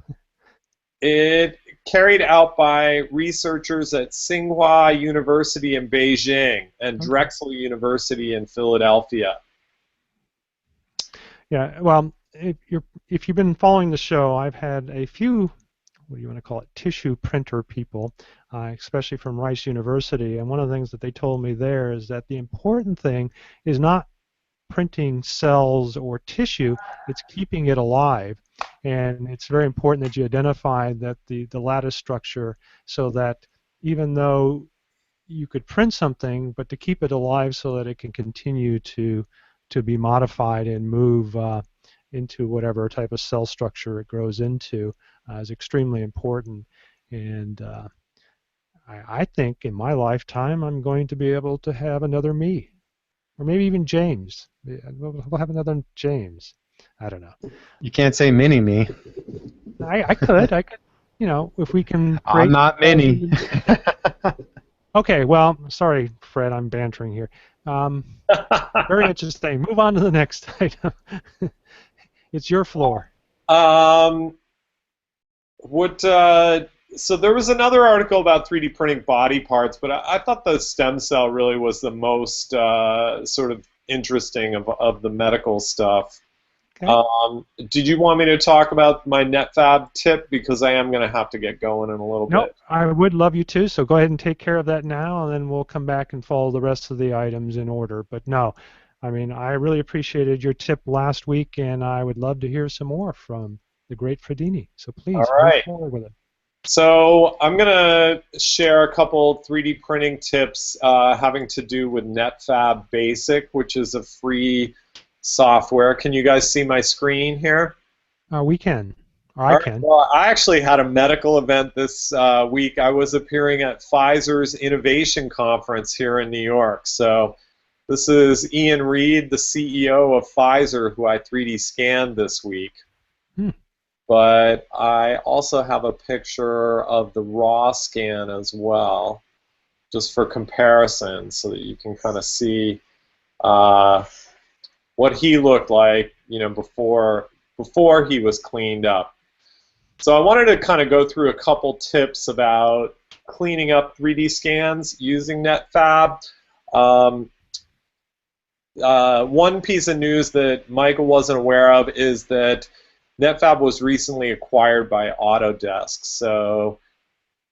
It carried out by researchers at Tsinghua University in Beijing and Drexel University in Philadelphia. Yeah, well, if you've been following the show, I've had a few, what do you want to call it, tissue printer people, especially from Rice University, and one of the things that they told me there is that the important thing is not printing cells or tissue, it's keeping it alive. And it's very important that you identify that the lattice structure, so that even though you could print something, but to keep it alive so that it can continue to be modified and move into whatever type of cell structure it grows into is extremely important. And I think in my lifetime I'm going to be able to have another me, or maybe even James. We'll have another James. I don't know. You can't say mini-me. I could, if we can. I'm not mini. Okay, well, sorry, Fred, I'm bantering here. Very interesting. Move on to the next item. It's your floor. So there was another article about 3D printing body parts, but I thought the stem cell really was the most sort of interesting of the medical stuff. Did you want me to talk about my NetFab tip? Because I am going to have to get going in a little Nope, bit. I would love you to, so go ahead and take care of that now, and then we'll come back and follow the rest of the items in order. But no, I mean, I really appreciated your tip last week, and I would love to hear some more from the great Fredini. So please, All right. move forward with it. So I'm going to share a couple 3D printing tips having to do with NetFab Basic, which is a free software. Can you guys see my screen here? We can. Or I can. Well, I actually had a medical event this week. I was appearing at Pfizer's Innovation Conference here in New York. So this is Ian Reed, the CEO of Pfizer, who I 3D scanned this week. But I also have a picture of the raw scan as well, just for comparison, so that you can kind of see what he looked like, you know, before he was cleaned up. So I wanted to kind of go through a couple tips about cleaning up 3D scans using NetFab. One piece of news that Michael wasn't aware of is that NetFab was recently acquired by Autodesk. So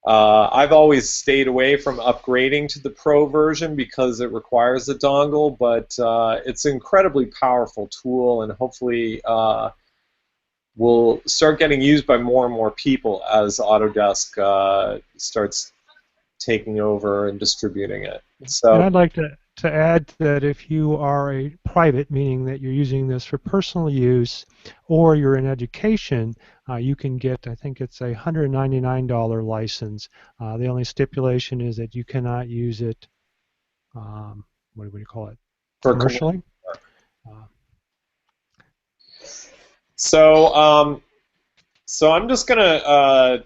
I've always stayed away from upgrading to the Pro version because it requires a dongle, but it's an incredibly powerful tool, and hopefully will start getting used by more and more people as Autodesk starts taking over and distributing it. So, and I'd like to add that if you are a private, meaning that you're using this for personal use, or you're in education, you can get, I think it's a $199 license. The only stipulation is that you cannot use it, what do you call it, commercially? So I'm just gonna,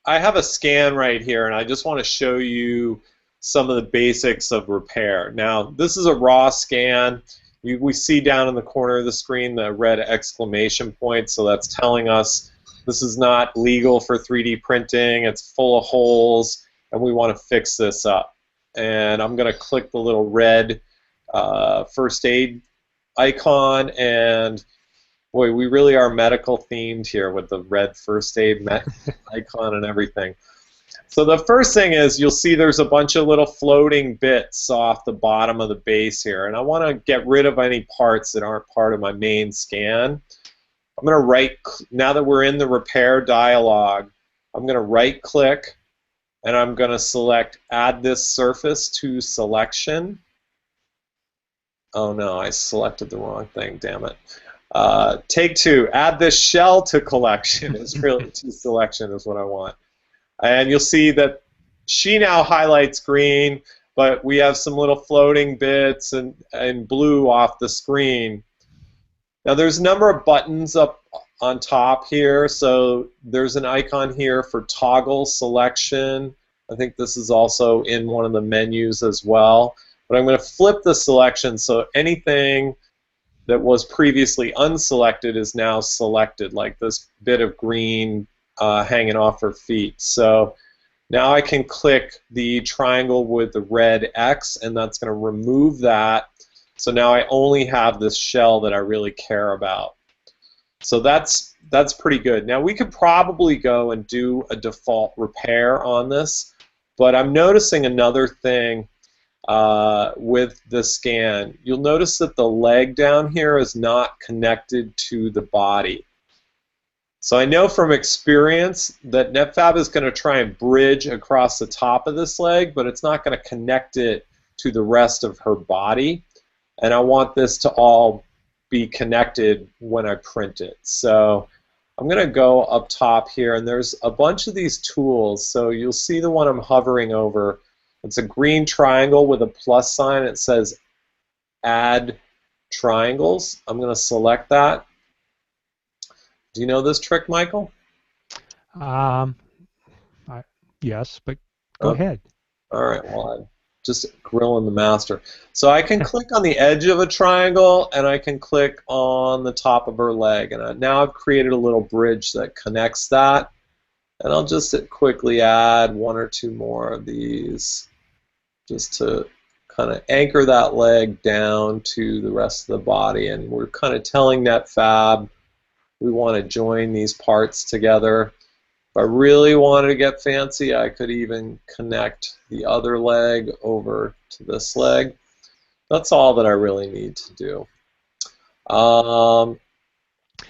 I have a scan right here, and I just want to show you some of the basics of repair. Now, this is a raw scan. We see down in the corner of the screen the red exclamation point, so that's telling us this is not legal for 3D printing, it's full of holes, and we want to fix this up. And I'm going to click the little red first aid icon, and boy, we really are medical themed here with the red first aid icon and everything. So the first thing is you'll see there's a bunch of little floating bits off the bottom of the base here, and I want to get rid of any parts that aren't part of my main scan. I'm going to now that we're in the repair dialog, I'm going to right click and I'm going to select add this surface to selection. Oh no, I selected the wrong thing, damn it. Take two, add this shell to collection is really to selection is what I want. And you'll see that she now highlights green, but we have some little floating bits and blue off the screen. Now there's a number of buttons up on top here, so there's an icon here for toggle selection. I think this is also in one of the menus as well. But I'm going to flip the selection so anything that was previously unselected is now selected, like this bit of green hanging off her feet. So now I can click the triangle with the red X, and that's going to remove that. So now I only have this shell that I really care about. So that's pretty good. Now we could probably go and do a default repair on this, but I'm noticing another thing with the scan. You'll notice that the leg down here is not connected to the body. So I know from experience that NetFab is going to try and bridge across the top of this leg, but it's not going to connect it to the rest of her body. And I want this to all be connected when I print it. So I'm going to go up top here, and there's a bunch of these tools. So you'll see the one I'm hovering over. It's a green triangle with a plus sign. It says Add Triangles. I'm going to select that. Do you know this trick, Michael? Yes, but go ahead. All right, well, I'm just grilling the master. So I can click on the edge of a triangle, and I can click on the top of her leg. And now I've created a little bridge that connects that. And I'll just quickly add one or two more of these just to kind of anchor that leg down to the rest of the body, and we're kind of telling NetFab we want to join these parts together. If I really wanted to get fancy, I could even connect the other leg over to this leg. That's all that I really need to do. Now,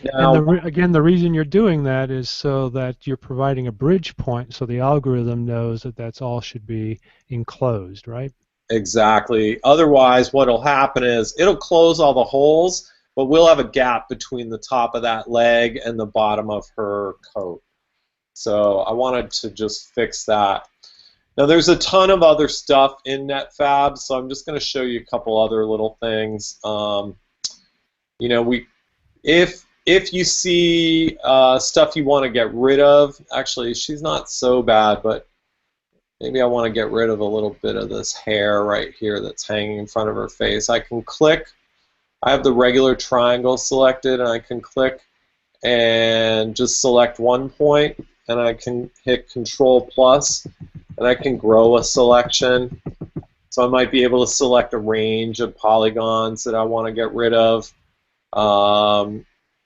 and again, the reason you're doing that is so that you're providing a bridge point so the algorithm knows that that's all should be enclosed, right? Exactly. Otherwise, what will happen is it'll close all the holes, but we'll have a gap between the top of that leg and the bottom of her coat. So I wanted to just fix that. Now there's a ton of other stuff in NetFab, so I'm just going to show you a couple other little things. You know, if you see stuff you want to get rid of, actually she's not so bad, but maybe I want to get rid of a little bit of this hair right here that's hanging in front of her face. I can click. I have the regular triangle selected, and I can click and just select one point, and I can hit Control+, and I can grow a selection. So I might be able to select a range of polygons that I want to get rid of.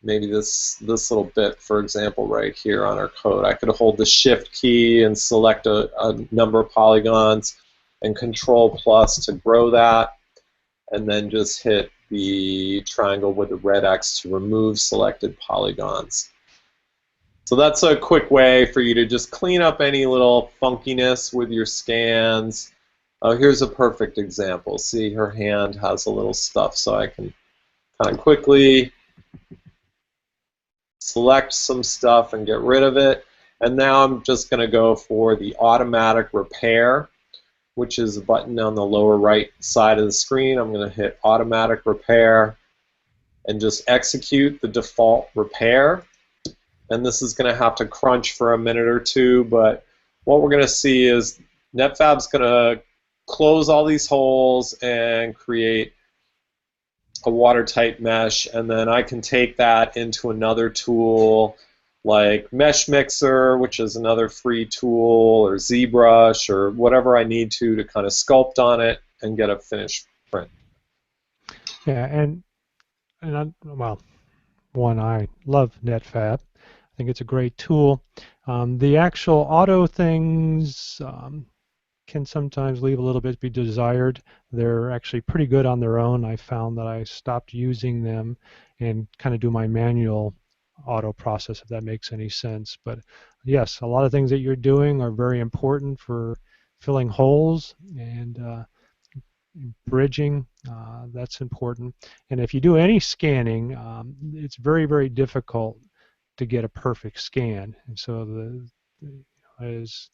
Maybe this little bit, for example, right here on our coat. I could hold the Shift key and select a number of polygons and Control+ to grow that, and then just hit the triangle with the red X to remove selected polygons. So that's a quick way for you to just clean up any little funkiness with your scans. Oh, here's a perfect example. See, her hand has a little stuff, so I can kind of quickly select some stuff and get rid of it. And now I'm just going to go for the automatic repair, which is a button on the lower right side of the screen. I'm going to hit automatic repair and just execute the default repair. And this is going to have to crunch for a minute or two, but what we're going to see is NetFab's going to close all these holes and create a watertight mesh, and then I can take that into another tool like Mesh Mixer, which is another free tool, or ZBrush, or whatever I need to kind of sculpt on it and get a finished print. Yeah, and well, one, I love NetFab. I think it's a great tool. The actual auto things can sometimes leave a little bit to be desired. They're actually pretty good on their own. I found that I stopped using them and kind of do my manual auto process, if that makes any sense. But yes, a lot of things that you're doing are very important for filling holes and bridging. That's important. And if you do any scanning, it's very, very difficult to get a perfect scan. And so as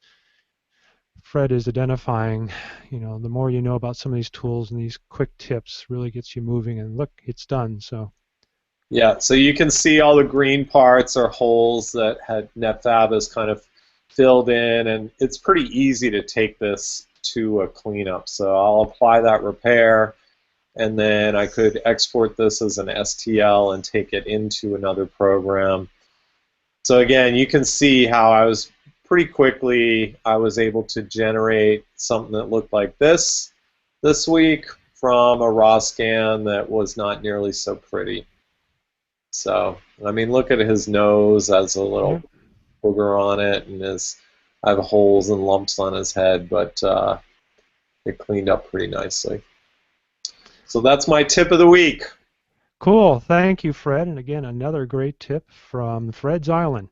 Fred is identifying, you know, the more you know about some of these tools and these quick tips really gets you moving, and look, it's done. So yeah, so you can see all the green parts are holes that NetFab has kind of filled in, and it's pretty easy to take this to a cleanup. So I'll apply that repair, and then I could export this as an STL and take it into another program. So again, you can see how I was pretty quickly I was able to generate something that looked like this week from a raw scan that was not nearly so pretty. So, I mean, look at his nose, has a little booger on it, and I have holes and lumps on his head, but it cleaned up pretty nicely. So that's my tip of the week. Cool. Thank you, Fred. And again, another great tip from Fred's Island.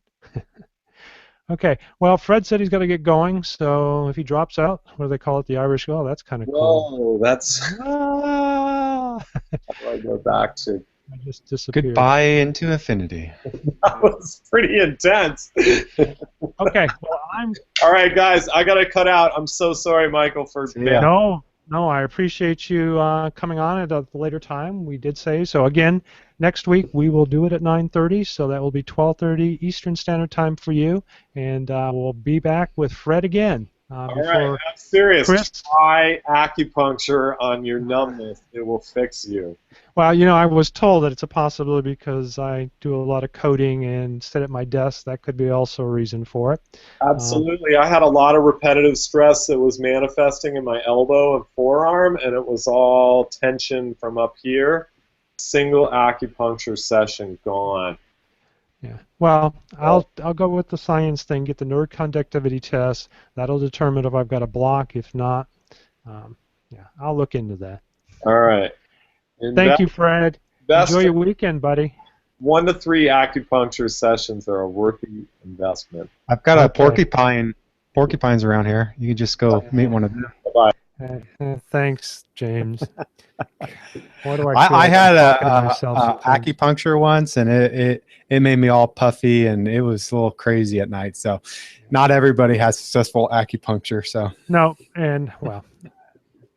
Okay. Well, Fred said he's got to get going, so if he drops out, what do they call it? The Irish go? That's kind of cool. Whoa, that's... How do I go back to... I just disappeared. Goodbye into infinity. That was pretty intense. Okay. Well, All right, guys, I got to cut out. I'm so sorry, Michael, for... No, I appreciate you coming on at a later time. We did say so. Again, next week we will do it at 9:30, so that will be 12:30 Eastern Standard Time for you, and we'll be back with Fred again. All right, before I'm serious. Chris. Try acupuncture on your numbness. It will fix you. Well, you know, I was told that it's a possibility because I do a lot of coding and sit at my desk. That could be also a reason for it. Absolutely. I had a lot of repetitive stress that was manifesting in my elbow and forearm, and it was all tension from up here. Single acupuncture session gone. Yeah. Well, I'll go with the science thing. Get the nerve conductivity test. That'll determine if I've got a block. If not, yeah, I'll look into that. All right. Thank you, Fred. Enjoy your weekend, buddy. 1 to 3 acupuncture sessions are a worthy investment. I've got a porcupines around here. You can just go meet one of them. Bye-bye. Thanks, James. What do I had a myself acupuncture once, and it made me all puffy, and it was a little crazy at night. So, not everybody has successful acupuncture. So no, and well,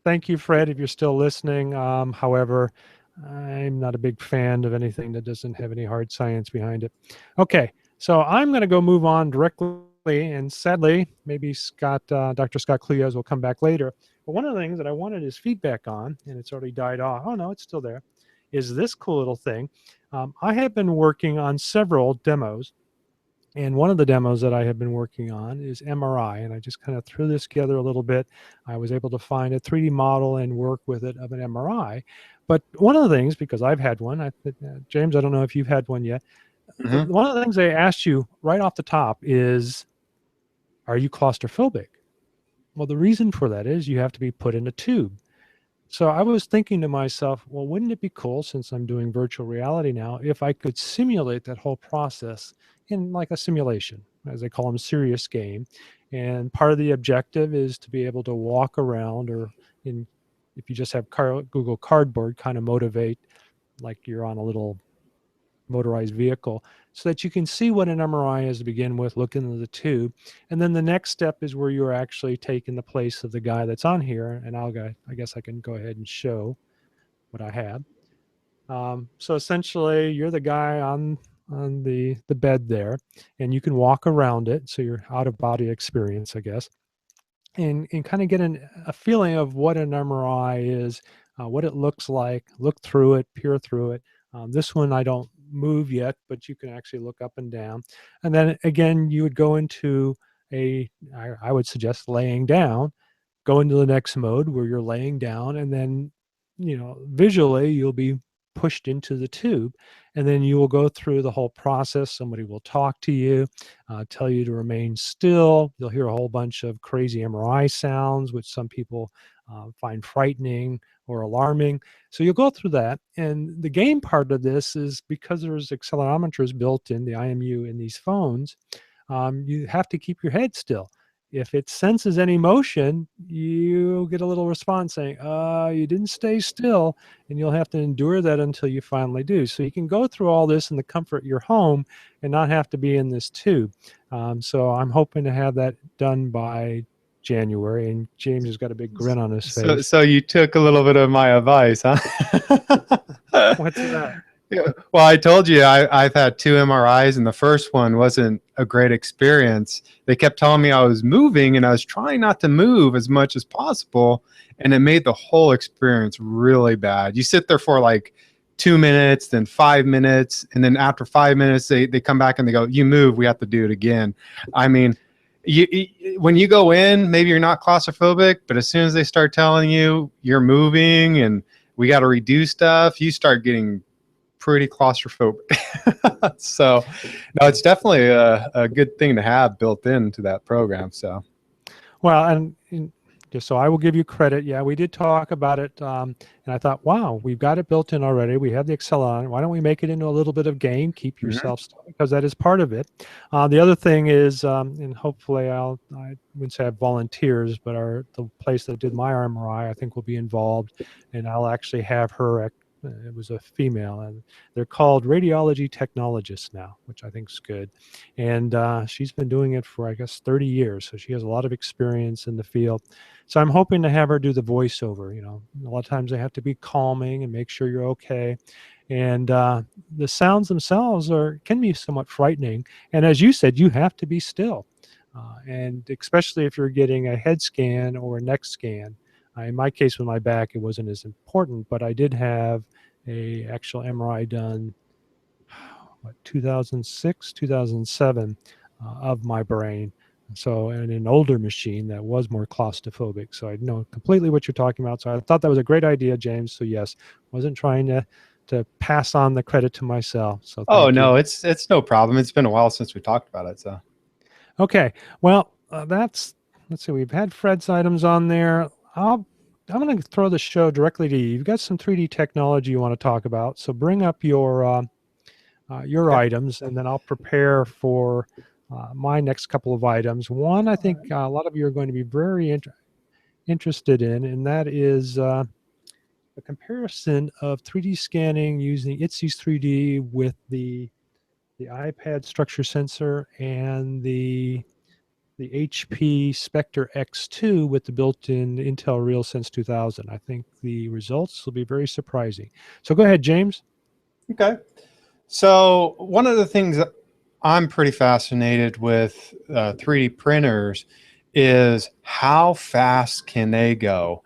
thank you, Fred, if you're still listening. However, I'm not a big fan of anything that doesn't have any hard science behind it. Okay, so I'm going to go move on directly, and sadly, maybe Dr. Scott Klioze will come back later. But one of the things that I wanted his feedback on, and it's already died off. Oh, no, it's still there, is this cool little thing. I have been working on several demos, and one of the demos that I have been working on is MRI, and I just kind of threw this together a little bit. I was able to find a 3D model and work with it of an MRI. But one of the things, because I've had one, James, I don't know if you've had one yet. Mm-hmm. One of the things they asked you right off the top is, are you claustrophobic? Well, the reason for that is you have to be put in a tube. So I was thinking to myself, well, wouldn't it be cool, since I'm doing virtual reality now, if I could simulate that whole process in like a simulation, as they call them, serious game. And part of the objective is to be able to walk around, or if you just have Google Cardboard, kind of motivate like you're on a little motorized vehicle, so that you can see what an MRI is to begin with, look into the tube, and then the next step is where you're actually taking the place of the guy that's on here, and I guess I can go ahead and show what I have. So essentially, you're the guy on the bed there, and you can walk around it, so you're out-of-body experience, I guess, and kind of get a feeling of what an MRI is, what it looks like, look through it, peer through it. This one I don't move yet, but you can actually look up and down. And then again, you would go into I would suggest laying down, go into the next mode where you're laying down, and then, visually you'll be pushed into the tube, and then you will go through the whole process. Somebody will talk to you, tell you to remain still. You'll hear a whole bunch of crazy MRI sounds, which some people find frightening or alarming. So you'll go through that. And the game part of this is, because there's accelerometers built in the IMU in these phones, you have to keep your head still. If it senses any motion, you get a little response saying, you didn't stay still, and you'll have to endure that until you finally do. So you can go through all this in the comfort of your home and not have to be in this tube. So I'm hoping to have that done by January, and James has got a big grin on his face. So you took a little bit of my advice, huh? What's that? Yeah. Well, I told you I've had 2 MRIs, and the first one wasn't a great experience. They kept telling me I was moving, and I was trying not to move as much as possible, and it made the whole experience really bad. You sit there for like 2 minutes, then 5 minutes, and then after 5 minutes, they come back and they go, "You move, we have to do it again." I mean, when you go in, maybe you're not claustrophobic, but as soon as they start telling you you're moving and we got to redo stuff, you start getting pretty claustrophobic. So no, it's definitely a good thing to have built into that program. So, well, and just so I will give you credit, yeah, we did talk about it, and I thought, wow, we've got it built in already. We have the accelerometer. Why don't we make it into a little bit of game? Keep yourself still, because that is part of it. The other thing is, and hopefully I wouldn't say I have volunteers, but the place that did my MRI, I think, will be involved, and I'll actually have her. It was a female, and they're called radiology technologists now, which I think is good. And she's been doing it for, I guess, 30 years. So she has a lot of experience in the field. So I'm hoping to have her do the voiceover. A lot of times they have to be calming and make sure you're okay. And the sounds themselves can be somewhat frightening. And as you said, you have to be still. And especially if you're getting a head scan or a neck scan. In my case with my back, it wasn't as important, but I did have a actual MRI done, 2006, 2007, of my brain. So, in an older machine that was more claustrophobic. So I know completely what you're talking about. So I thought that was a great idea, James. So yes, wasn't trying to pass on the credit to myself. So Oh, thank no, you. it's no problem. It's been a while since we talked about it. So, Okay, well, let's see. We've had Fred's items on there. I'm going to throw the show directly to you. You've got some 3D technology you want to talk about. So bring up your Okay. items, and then I'll prepare for my next couple of items. One, I think a lot of you are going to be very interested in, and that is a comparison of 3D scanning using ITSY's 3D with the iPad structure sensor and the HP Spectre X2 with the built-in Intel Realsense 2000. I think the results will be very surprising. So go ahead, James. Okay. So one of the things that I'm pretty fascinated with 3D printers is how fast can they go.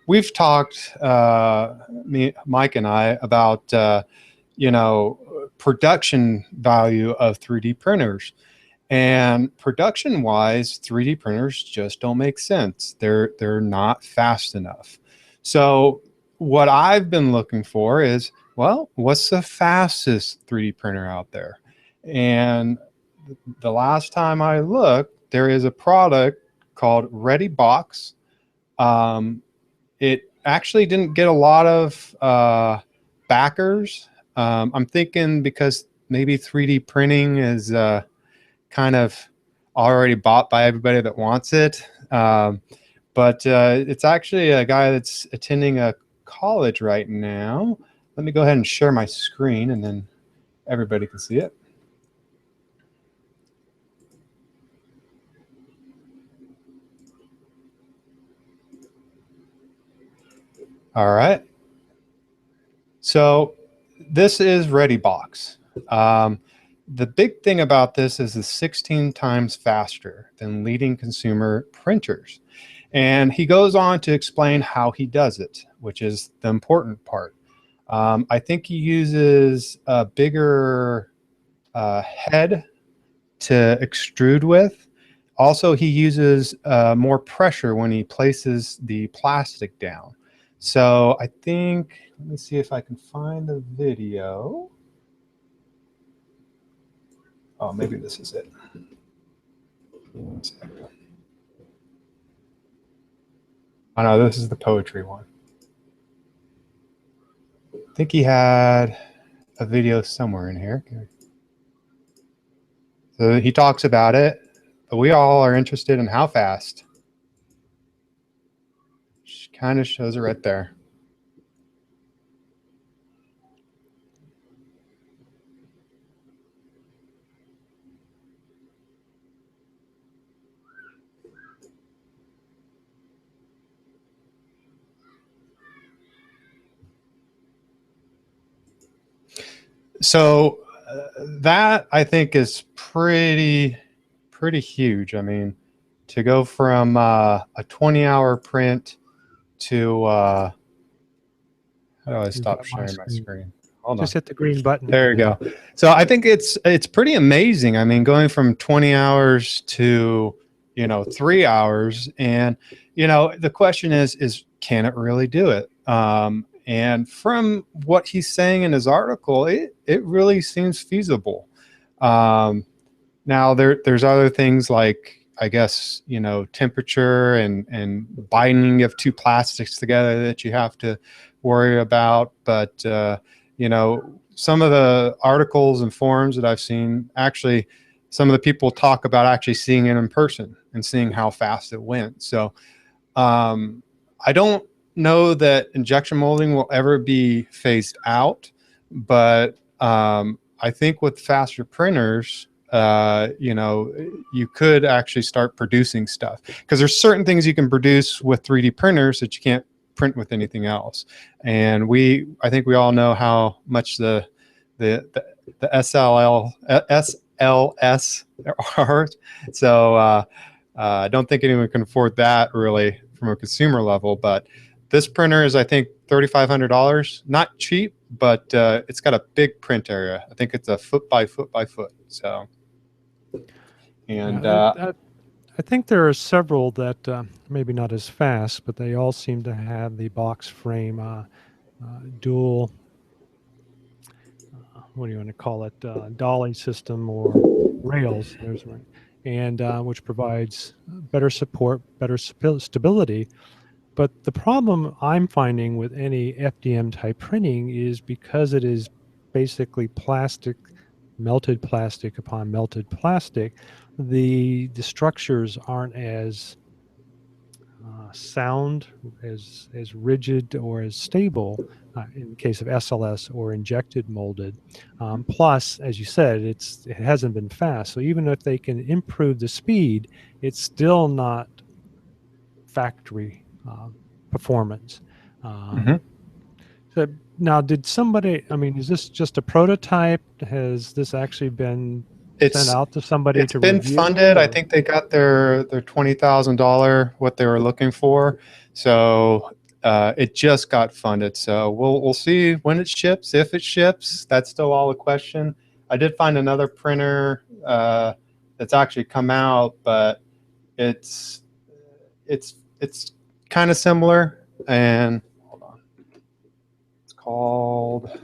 We've talked, Mike and I, about production value of 3D printers. And production-wise, 3D printers just don't make sense. They're not fast enough. So what I've been looking for is, well, what's the fastest 3D printer out there? And the last time I looked, there is a product called ReadyBox. It actually didn't get a lot of backers. I'm thinking because maybe 3D printing is kind of already bought by everybody that wants it. But it's actually a guy that's attending a college right now. Let me go ahead and share my screen, and then everybody can see it. All right. So this is ReadyBox. The big thing about this is it's 16 times faster than leading consumer printers. And he goes on to explain how he does it, which is the important part. I think he uses a bigger head to extrude with. Also, he uses more pressure when he places the plastic down. So I think, let me see if I can find the video. Oh, maybe this is it. Oh no, this is the poetry one. I think he had a video somewhere in here. So he talks about it, but we all are interested in how fast. Kind of shows it right there. So that I think is pretty huge. I mean, to go from a 20-hour print to how do I stop sharing my screen? Hold on. Just hit the green button. There you go. So I think it's pretty amazing. I mean, going from 20 hours to 3 hours, and the question is can it really do it? And from what he's saying in his article, it really seems feasible. Now there's other things like, I guess, temperature and binding of two plastics together that you have to worry about. But, some of the articles and forums that I've seen, actually, some of the people talk about actually seeing it in person and seeing how fast it went. So I don't know that injection molding will ever be phased out, but I think with faster printers, you could actually start producing stuff, because there's certain things you can produce with 3D printers that you can't print with anything else. And I think we all know how much the SLL LSR. So I don't think anyone can afford that really from a consumer level. But this printer is, I think, $3,500. Not cheap, but it's got a big print area. I think it's a foot by foot by foot. So, and I think there are several that maybe not as fast, but they all seem to have the box frame dual, what do you want to call it, dolly system or rails. There's one, and which provides better support, better stability. But the problem I'm finding with any FDM type printing is because it is basically plastic, melted plastic upon melted plastic, the structures aren't as sound, as rigid or as stable in the case of SLS or injected molded. Plus, as you said, it hasn't been fast. So even if they can improve the speed, it's still not factory performance. So now, did somebody, I mean, is this just a prototype? Has this actually been sent out to somebody to review? It's been funded. I think they got their $20,000, what they were looking for. So it just got funded. So we'll see when it ships, if it ships. That's still all a question. I did find another printer that's actually come out, but it's kind of similar. And hold on, it's called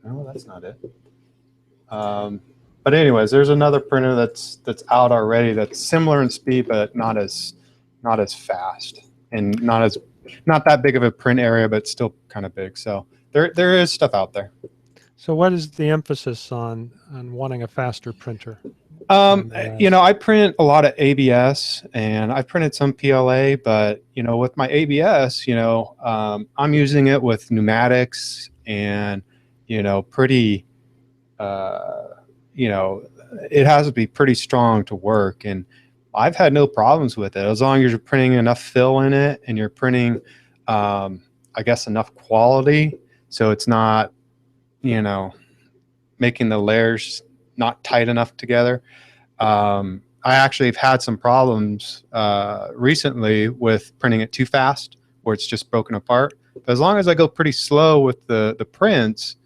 no, that's not it. But anyways, there's another printer that's out already that's similar in speed, but not as fast and not that big of a print area, but still kind of big. So there is stuff out there. So what is the emphasis on wanting a faster printer? You know, I print a lot of ABS and I printed some PLA, but you know, with my ABS, you know, I'm using it with pneumatics and, you know, pretty, you know, it has to be pretty strong to work. And I've had no problems with it as long as you're printing enough fill in it and you're printing, I guess, enough quality. So it's not, you know, making the layers not tight enough together. I actually have had some problems recently with printing it too fast where it's just broken apart. But as long as I go pretty slow with the prints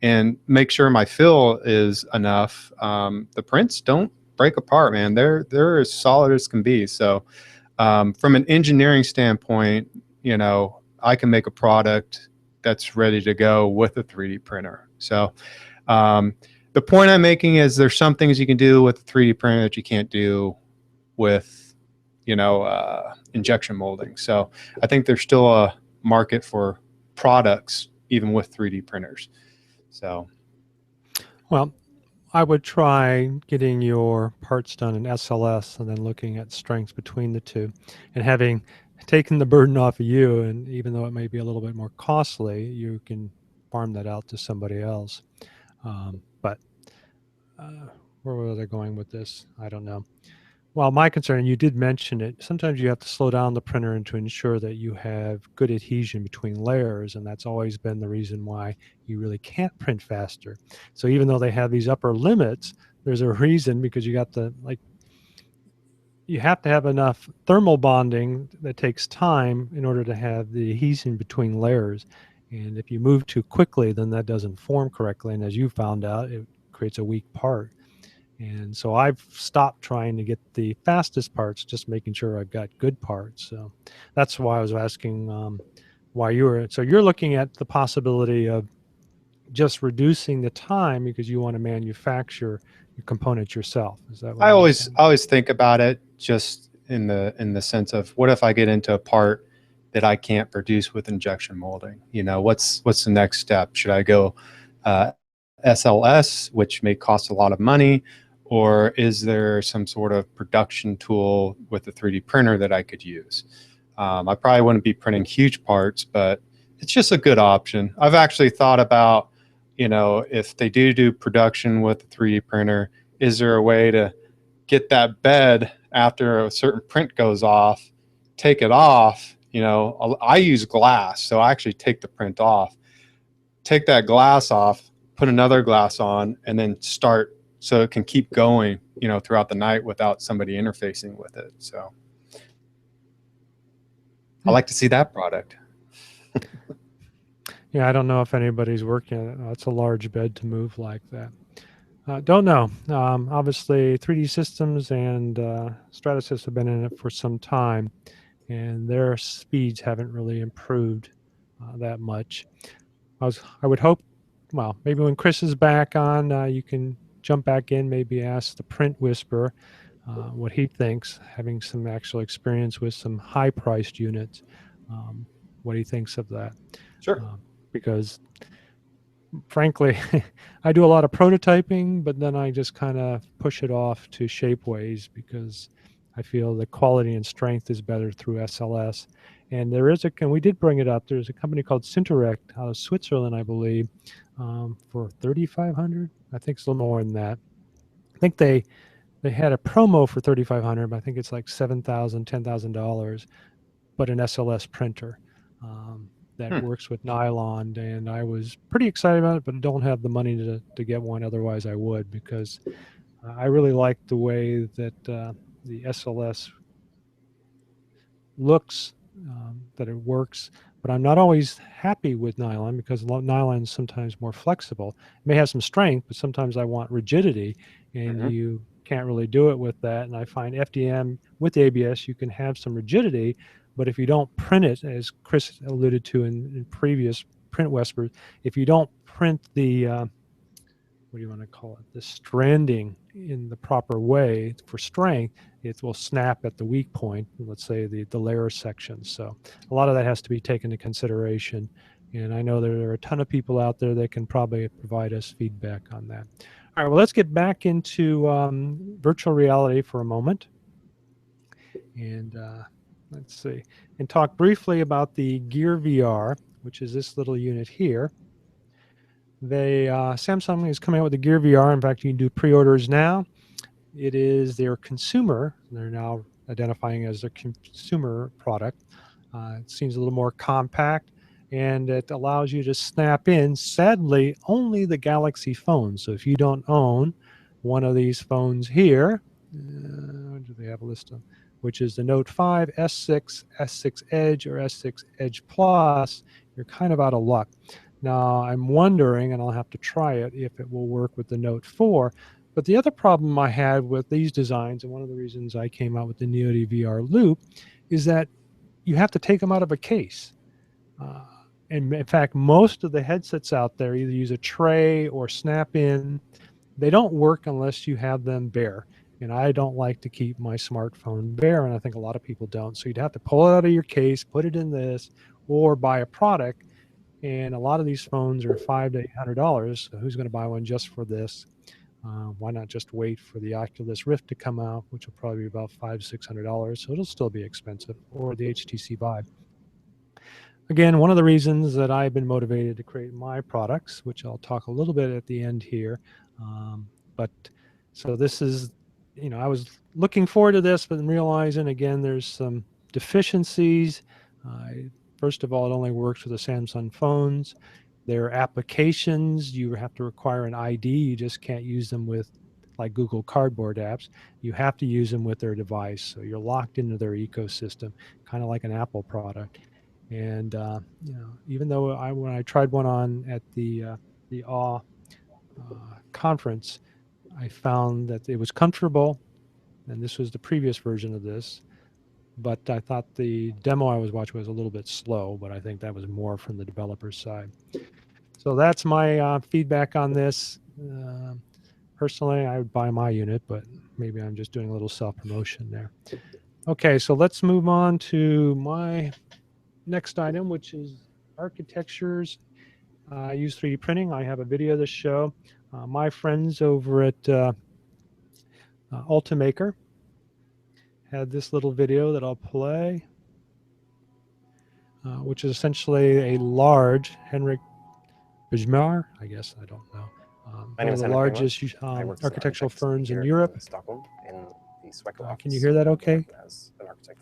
and make sure my fill is enough, the prints don't break apart, man. They're as solid as can be. So from an engineering standpoint, you know, I can make a product that's ready to go with a 3D printer. So the point I'm making is there's some things you can do with a 3D printer that you can't do with, you know, injection molding. So I think there's still a market for products even with 3D printers. So, well, I would try getting your parts done in SLS and then looking at strengths between the two, and having taken the burden off of you. And even though it may be a little bit more costly, you can farm that out to somebody else. But where was I going with this? I don't know. Well, my concern, and you did mention it, sometimes you have to slow down the printer and to ensure that you have good adhesion between layers, and that's always been the reason why you really can't print faster. So even though they have these upper limits, there's a reason, because you got the, like, you have to have enough thermal bonding that takes time in order to have the adhesion between layers. And if you move too quickly, then that doesn't form correctly, and as you found out, it creates a weak part. And so I've stopped trying to get the fastest parts, just making sure I've got good parts. So that's why I was asking why you were. So you're looking at the possibility of just reducing the time because you want to manufacture your components yourself. Is that what I always think about it just in the sense of, what if I get into a part that I can't produce with injection molding? You know, what's the next step? Should I go SLS, which may cost a lot of money? Or is there some sort of production tool with a 3D printer that I could use? I probably wouldn't be printing huge parts, but it's just a good option. I've actually thought about, you know, if they do production with a 3D printer, is there a way to get that bed after a certain print goes off, take it off? You know, I use glass, so I actually take the print off. take that glass off, put another glass on, and then start so it can keep going, you know, throughout the night without somebody interfacing with it. So I like to see that product. Yeah, I don't know if anybody's working on it. It's a large bed to move like that. Don't know. Obviously, 3D Systems and Stratasys have been in it for some time, and their speeds haven't really improved that much. I would hope, well, maybe when Chris is back on, you can jump back in, maybe ask the Print Whisperer what he thinks, having some actual experience with some high-priced units, what he thinks of that. Sure. Because frankly, I do a lot of prototyping, but then I just kind of push it off to Shapeways because I feel the quality and strength is better through SLS. And there is and we did bring it up, there's a company called Synterect out of Switzerland, I believe, for $3,500. I think it's a little more than that. I think they had a promo for $3,500, but I think it's like $7,000, $10,000, but an SLS printer. That works with nylon, and I was pretty excited about it, but I don't have the money to get one. Otherwise, I would, because I really like the way that the SLS looks, that it works. But I'm not always happy with nylon because nylon is sometimes more flexible. It may have some strength, but sometimes I want rigidity, and you can't really do it with that. And I find FDM with ABS, you can have some rigidity. But if you don't print it, as Chris alluded to in previous Print Whispers, if you don't print the, what do you want to call it, the stranding in the proper way for strength, it will snap at the weak point, let's say the layer section. So a lot of that has to be taken into consideration. And I know there are a ton of people out there that can probably provide us feedback on that. All right, well, let's get back into virtual reality for a moment. And let's see, and talk briefly about the Gear VR, which is this little unit here. Samsung is coming out with the Gear VR. In fact, you can do pre-orders now. It is their consumer. They're now identifying as their consumer product. It seems a little more compact, and it allows you to snap in, sadly, only the Galaxy phones. So if you don't own one of these phones here, do they have a list of, which is the Note 5, S6, S6 Edge, or S6 Edge Plus, you're kind of out of luck. Now, I'm wondering, and I'll have to try it, if it will work with the Note 4. But the other problem I had with these designs, and one of the reasons I came out with the Neody VR Loop, is that you have to take them out of a case. And in fact, most of the headsets out there either use a tray or snap in. They don't work unless you have them bare. And I don't like to keep my smartphone bare, and I think a lot of people don't. So you'd have to pull it out of your case, put it in this, or buy a product. And a lot of these phones are $500 to $800. So who's going to buy one just for this? Why not just wait for the Oculus Rift to come out, which will probably be about $500 to $600. So it'll still be expensive, or the HTC Vive. Again, one of the reasons that I've been motivated to create my products, which I'll talk a little bit at the end here. So this is, you know, I was looking forward to this, but realizing, again, there's some deficiencies. First of all, it only works with the Samsung phones. There are applications, you have to require an ID. You just can't use them with like Google Cardboard apps. You have to use them with their device. So you're locked into their ecosystem, kind of like an Apple product. And, you know, even though when I tried one on at the AWE conference, I found that it was comfortable, and this was the previous version of this, but I thought the demo I was watching was a little bit slow, but I think that was more from the developer side. So that's my feedback on this. Personally, I would buy my unit, but maybe I'm just doing a little self-promotion there. Okay, so let's move on to my next item, which is architectures. I use 3D printing. I have a video to show. My friends over at Ultimaker had this little video that I'll play, which is essentially a large Henrik Bijmar, I guess, I don't know. One of the largest architectural firms in Europe. Stockholm, in the Sweco Can you hear that okay?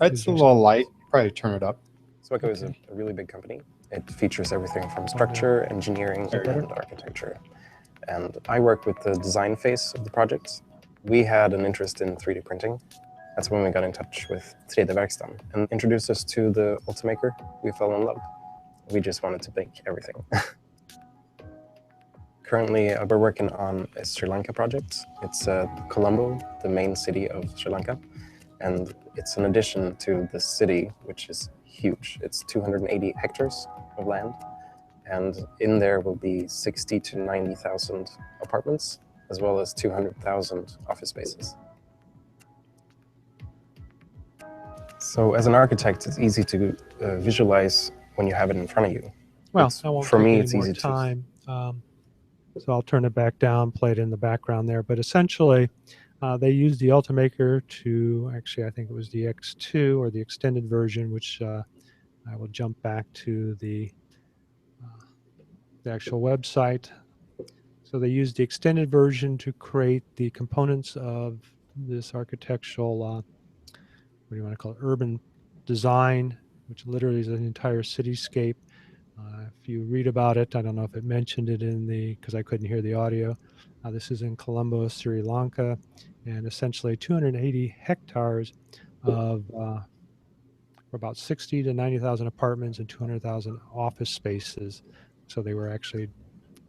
It's a little light. Probably turn it up. Sweco is a really big company. It features everything from structure, engineering, and architecture. And I worked with the design phase of the project. We had an interest in 3D printing. That's when we got in touch with 3D Verkstan and introduced us to the Ultimaker. We fell in love. We just wanted to make everything. Currently, we're working on a Sri Lanka project. It's Colombo, the main city of Sri Lanka. And it's an addition to the city, which is huge. It's 280 hectares of land. And in there will be 60 to 90,000 apartments, as well as 200,000 office spaces. So as an architect, it's easy to visualize when you have it in front of you. Well, I won't for take me, any it's more easy time. So I'll turn it back down, play it in the background there. But essentially, they used the Ultimaker to, actually, I think it was the X2 or the extended version, which I will jump back to the actual website. So they used the extended version to create the components of this architectural, what do you want to call it, urban design, which literally is an entire cityscape. If you read about it, I don't know if it mentioned it in the, because I couldn't hear the audio. This is in Colombo, Sri Lanka, and essentially 280 hectares of about 60 to 90,000 apartments and 200,000 office spaces. So they were actually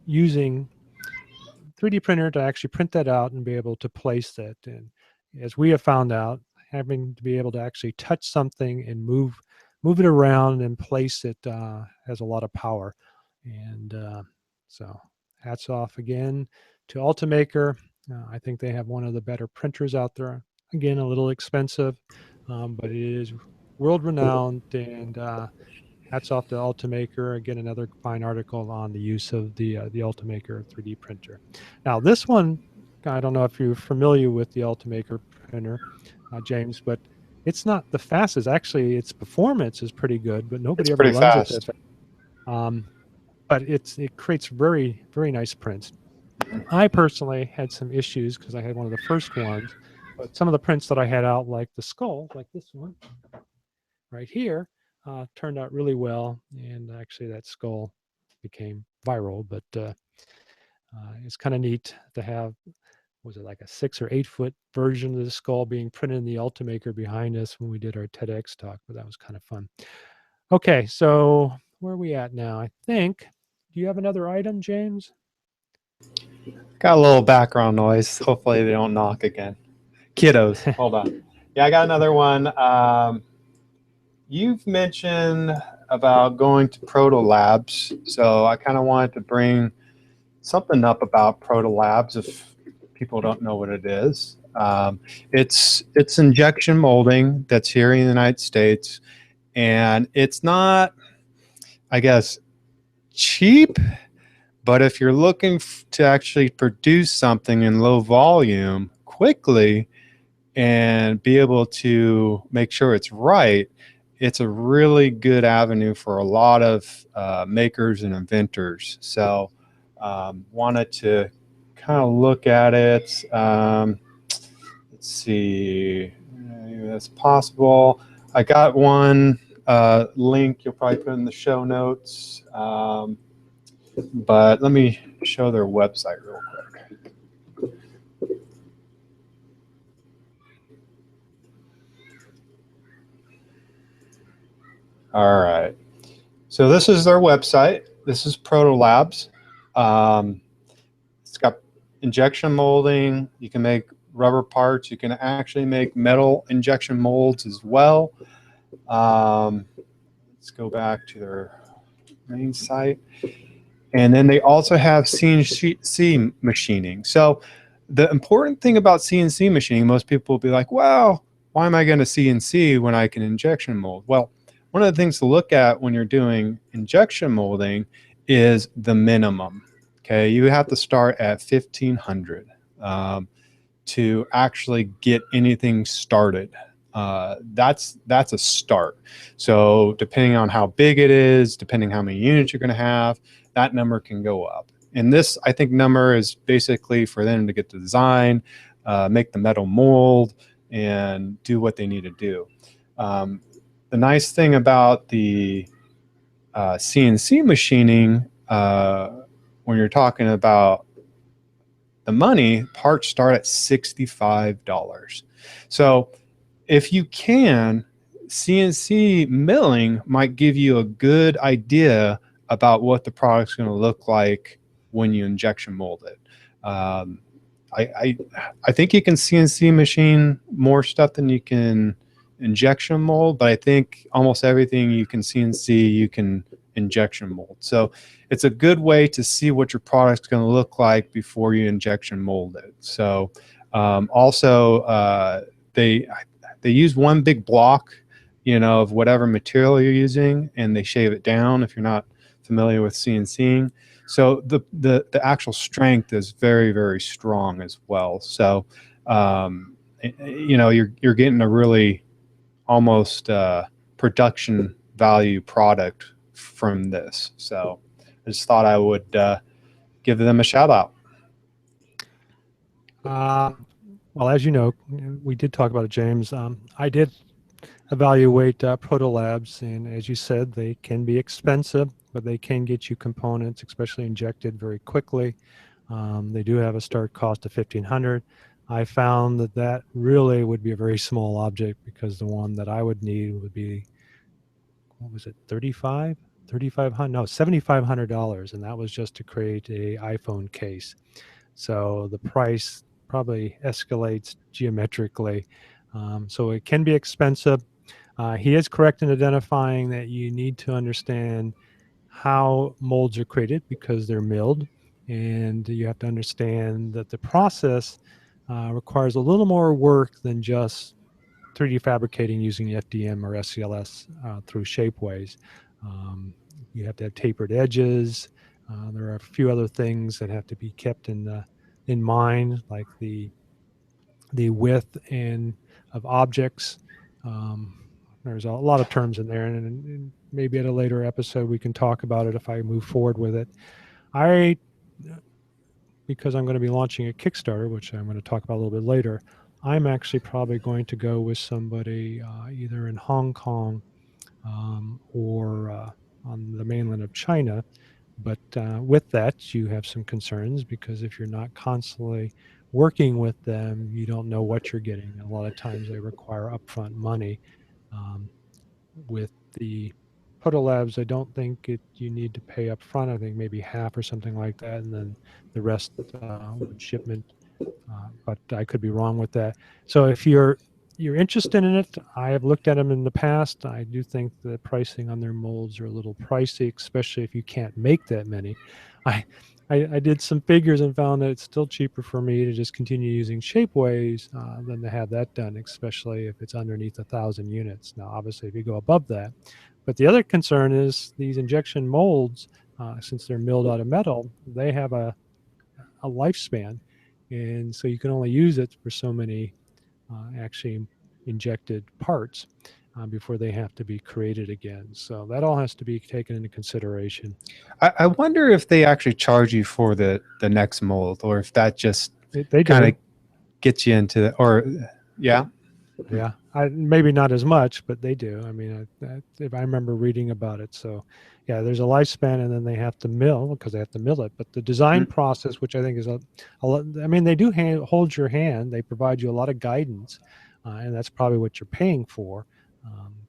using 3D printer to actually print that out and be able to place that. And as we have found out, having to be able to actually touch something and move it around and place it has a lot of power. And so hats off again to Ultimaker. I think they have one of the better printers out there. Again, a little expensive, but it is world renowned, and hats off to Ultimaker. Again, another fine article on the use of the Ultimaker 3D printer. Now this one, I don't know if you're familiar with the Ultimaker printer, James, but it's not the fastest. Actually, its performance is pretty good, but nobody ever runs it that fast. But it creates very, very nice prints. I personally had some issues because I had one of the first ones, but some of the prints that I had out, like the skull, like this one right here, turned out really well. And actually that skull became viral, but it's kind of neat to have, was it like a 6 or 8 foot version of the skull being printed in the Ultimaker behind us when we did our TEDx talk, but that was kind of fun. Okay, so where are we at now? I think, do you have another item, James? Got a little background noise. Hopefully they don't knock again. Kiddos, hold on. Yeah, I got another one. You've mentioned about going to Protolabs, so I kind of wanted to bring something up about Protolabs if people don't know what it is. It's injection molding that's here in the United States, and it's not, I guess, cheap, but if you're looking to actually produce something in low volume quickly and be able to make sure it's right, it's a really good avenue for a lot of makers and inventors. So wanted to kind of look at it. Let's see, maybe that's possible. I got one link you'll probably put in the show notes, but let me show their website real quick. All right, so this is their website. This is Protolabs. It's got injection molding. You can make rubber parts. You can actually make metal injection molds as well. Let's go back to their main site. And then they also have CNC machining. So the important thing about CNC machining, most people will be like, well, why am I going to CNC when I can injection mold? Well, one of the things to look at when you're doing injection molding is the minimum. Okay, you have to start at 1,500 to actually get anything started. That's a start. So depending on how big it is, depending how many units you're going to have, that number can go up. And this, I think, number is basically for them to get the design, make the metal mold, and do what they need to do. The nice thing about the CNC machining, when you're talking about the money, parts start at $65. So if you can, CNC milling might give you a good idea about what the product's going to look like when you injection mold it. I think you can CNC machine more stuff than you can injection mold, but I think almost everything you can CNC, you can injection mold. So it's a good way to see what your product's going to look like before you injection mold it. So also they use one big block, of whatever material you're using, and they shave it down if you're not familiar with CNCing. So the actual strength is very, very strong as well. So you're getting a really almost production value product from this. So I just thought I would give them a shout out. Well, as you know, we did talk about it, James. I did evaluate Protolabs, and as you said, they can be expensive, but they can get you components, especially injected, very quickly. They do have a start cost of $1,500. I found that really would be a very small object, because the one that I would need would be, what was it, $3,500? No, $7,500, and that was just to create a iPhone case. So the price probably escalates geometrically. So it can be expensive. He is correct in identifying that you need to understand how molds are created, because they're milled, and you have to understand that the process requires a little more work than just 3D fabricating using FDM or SCLS through shapeways. You have to have tapered edges. There are a few other things that have to be kept in mind, like the width of objects. There's a lot of terms in there, and maybe at a later episode we can talk about it if I move forward with it. Because I'm going to be launching a Kickstarter, which I'm going to talk about a little bit later, I'm actually probably going to go with somebody either in Hong Kong or on the mainland of China. But with that, you have some concerns, because if you're not constantly working with them, you don't know what you're getting. A lot of times they require upfront money. With the Protolabs, I don't think you need to pay up front. I think maybe half or something like that, and then the rest with shipment. But I could be wrong with that. So if you're interested in it, I have looked at them in the past. I do think the pricing on their molds are a little pricey, especially if you can't make that many. I did some figures and found that it's still cheaper for me to just continue using shapeways than to have that done, especially if it's underneath 1,000 units. Now, obviously, if you go above that. But the other concern is these injection molds, since they're milled out of metal, they have a lifespan. And so you can only use it for so many actually injected parts before they have to be created again. So that all has to be taken into consideration. I wonder if they actually charge you for the next mold, or if that just kind of gets you into the, or yeah. Yeah, maybe not as much, but they do. I mean, if I remember reading about it. So yeah, there's a lifespan, and then they have to mill, because they have to mill it. But the design process, which I think is a lot, I mean, they do hold your hand. They provide you a lot of guidance, and that's probably what you're paying for.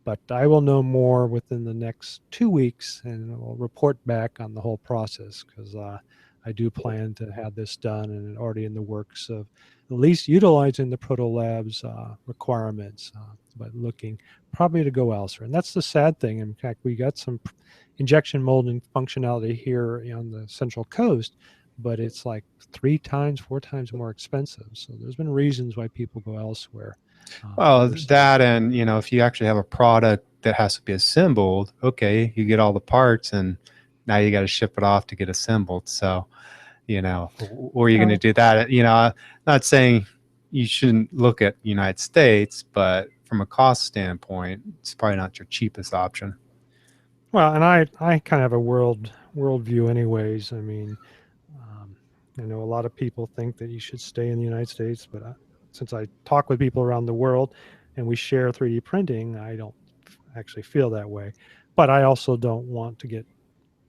But I will know more within the next 2 weeks, and I'll report back on the whole process, because I do plan to have this done and already in the works of at least utilizing the Protolabs requirements, but looking probably to go elsewhere. And that's the sad thing. In fact, we got some injection molding functionality here on the Central Coast, but it's like 3 times, 4 times more expensive. So there's been reasons why people go elsewhere. Well, that, and if you actually have a product that has to be assembled, okay, you get all the parts, and now you got to ship it off to get assembled. So, where are you going to do that? Not saying you shouldn't look at United States, but from a cost standpoint, it's probably not your cheapest option. Well, and I kind of have a worldview anyways. I mean, I know a lot of people think that you should stay in the United States, but since I talk with people around the world and we share 3D printing, I don't actually feel that way. But I also don't want to get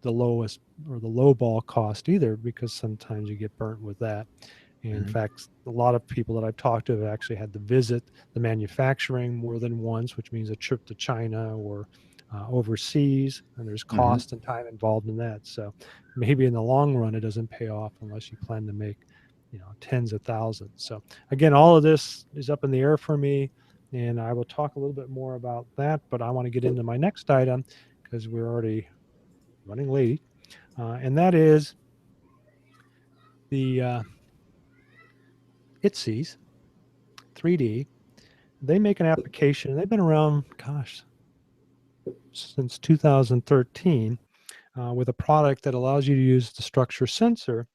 the lowest or the low ball cost either, because sometimes you get burnt with that. And in fact, a lot of people that I've talked to have actually had to visit the manufacturing more than once, which means a trip to China or overseas, and there's cost and time involved in that. So maybe in the long run, it doesn't pay off unless you plan to make, tens of thousands. So again, all of this is up in the air for me, and I will talk a little bit more about that. But I want to get into my next item because we're already running late, and that is the ITSEs 3D. They make an application. They've been around, gosh, since 2013, with a product that allows you to use the structure sensor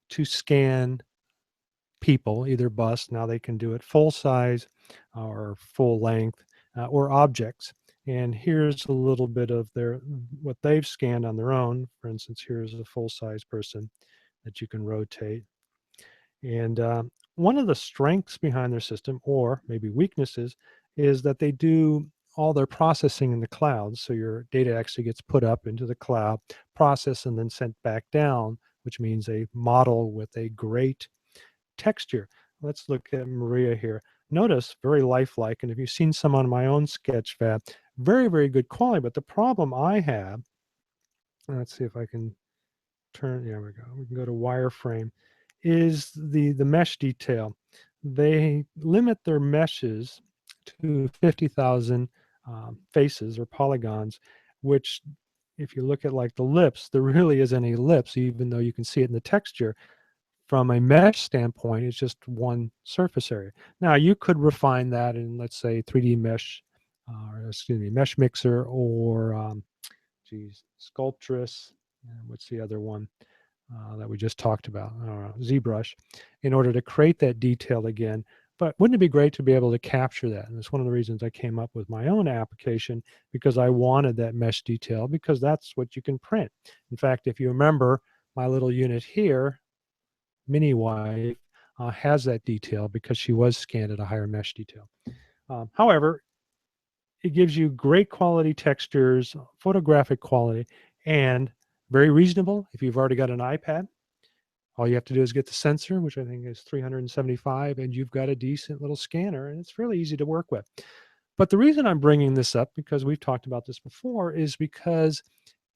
to scan people, either bust. Now they can do it full size or full length, or objects. And here's a little bit of what they've scanned on their own. For instance, here's a full size person that you can rotate. And one of the strengths behind their system, or maybe weaknesses, is that they do all their processing in the cloud. So your data actually gets put up into the cloud, processed, and then sent back down, which means a model with a great texture. Let's look at Maria here. Notice, very lifelike. And if you've seen some on my own Sketchfab, very, very good quality. But the problem I have, let's see if I can turn, there we go. We can go to wireframe, is the mesh detail. They limit their meshes to 50,000 faces or polygons, which if you look at like the lips, there really isn't any lips, even though you can see it in the texture. From a mesh standpoint, it's just one surface area. Now you could refine that in, let's say, 3D mesh, mesh mixer, or Sculptress. What's the other one that we just talked about? ZBrush, in order to create that detail again. But wouldn't it be great to be able to capture that? And it's one of the reasons I came up with my own application, because I wanted that mesh detail, because that's what you can print. In fact, if you remember, my little unit here, Mini Wife, has that detail because she was scanned at a higher mesh detail. However, it gives you great quality textures, photographic quality, and very reasonable. If you've already got an iPad, all you have to do is get the sensor, which I think is $375, and you've got a decent little scanner, and it's fairly easy to work with. But the reason I'm bringing this up, because we've talked about this before, is because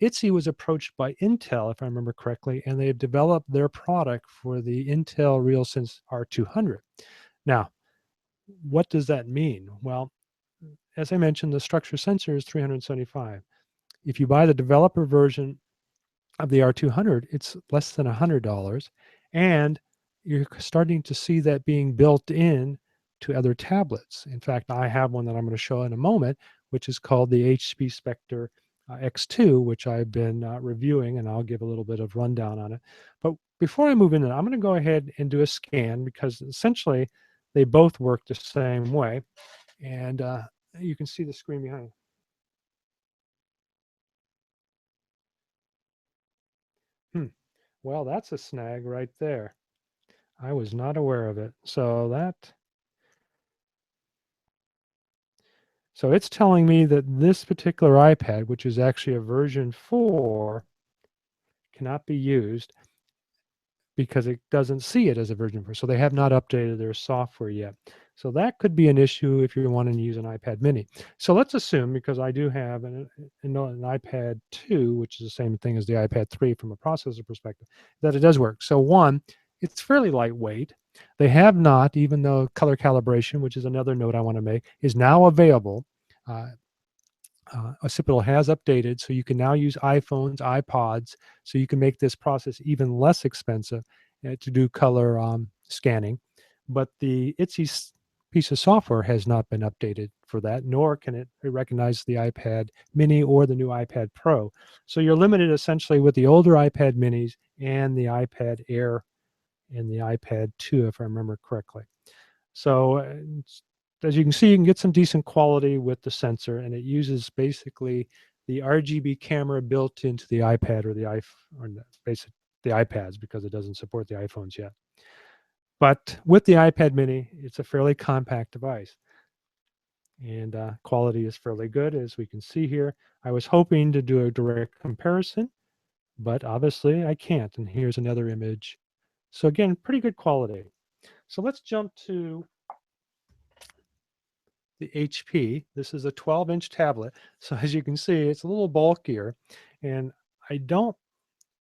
ITSE was approached by Intel, if I remember correctly, and they've developed their product for the Intel Realsense R200. Now, what does that mean? Well, as I mentioned, the structure sensor is $375. If you buy the developer version of the R200, it's less than $100, and you're starting to see that being built in to other tablets. In fact, I have one that I'm going to show in a moment, which is called the HP Spectre X2, which I've been reviewing, and I'll give a little bit of rundown on it. But before I move into that, I'm going to go ahead and do a scan, because essentially they both work the same way. And you can see the screen behind. Well, that's a snag right there. I was not aware of it. So it's telling me that this particular iPad, which is actually a version 4, cannot be used because it doesn't see it as a version 4. So they have not updated their software yet. So that could be an issue if you're wanting to use an iPad mini. So let's assume, because I do have an iPad 2, which is the same thing as the iPad 3 from a processor perspective, that it does work. So one, it's fairly lightweight. They have not, even though color calibration, which is another note I want to make, is now available. Occipital has updated, so you can now use iPhones, iPods, so you can make this process even less expensive to do color scanning. But the ITSE piece of software has not been updated for that, nor can it recognize the iPad mini or the new iPad Pro. So you're limited essentially with the older iPad minis and the iPad Air and the iPad 2, if I remember correctly. So as you can see, you can get some decent quality with the sensor, and it uses basically the RGB camera built into the iPad or the iPads, because it doesn't support the iPhones yet. But with the iPad mini, it's a fairly compact device. And quality is fairly good, as we can see here. I was hoping to do a direct comparison, but obviously I can't. And here's another image. So again, pretty good quality. So let's jump to the HP. This is a 12-inch tablet. So as you can see, it's a little bulkier. And I don't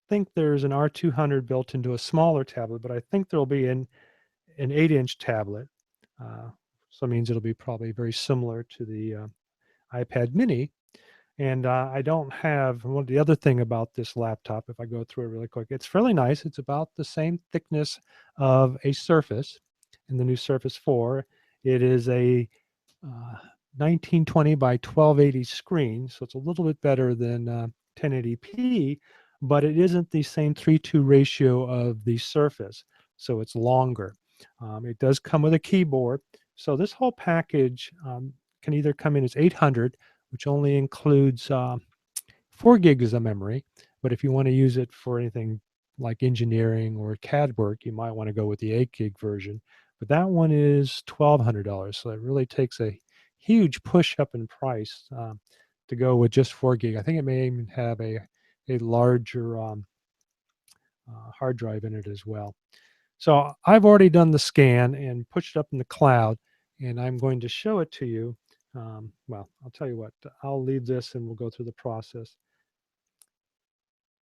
think there's an R200 built into a smaller tablet, but I think there'll be an 8-inch tablet. So it means it'll be probably very similar to the iPad mini. And I don't have, one the other thing about this laptop, if I go through it really quick, it's fairly nice. It's about the same thickness of a Surface in the new Surface 4. It is a 1920 by 1280 screen, so it's a little bit better than 1080p, but it isn't the same 3:2 ratio of the Surface, so it's longer. It does come with a keyboard, so this whole package can either come in as 800, which only includes 4 gigs of memory, but if you want to use it for anything like engineering or CAD work, you might want to go with the 8 gig version. But that one is $1,200, so it really takes a huge push up in price to go with just 4 gig. I think it may even have a larger hard drive in it as well. So I've already done the scan and pushed it up in the cloud, and I'm going to show it to you. Well, I'll tell you what, I'll leave this and we'll go through the process.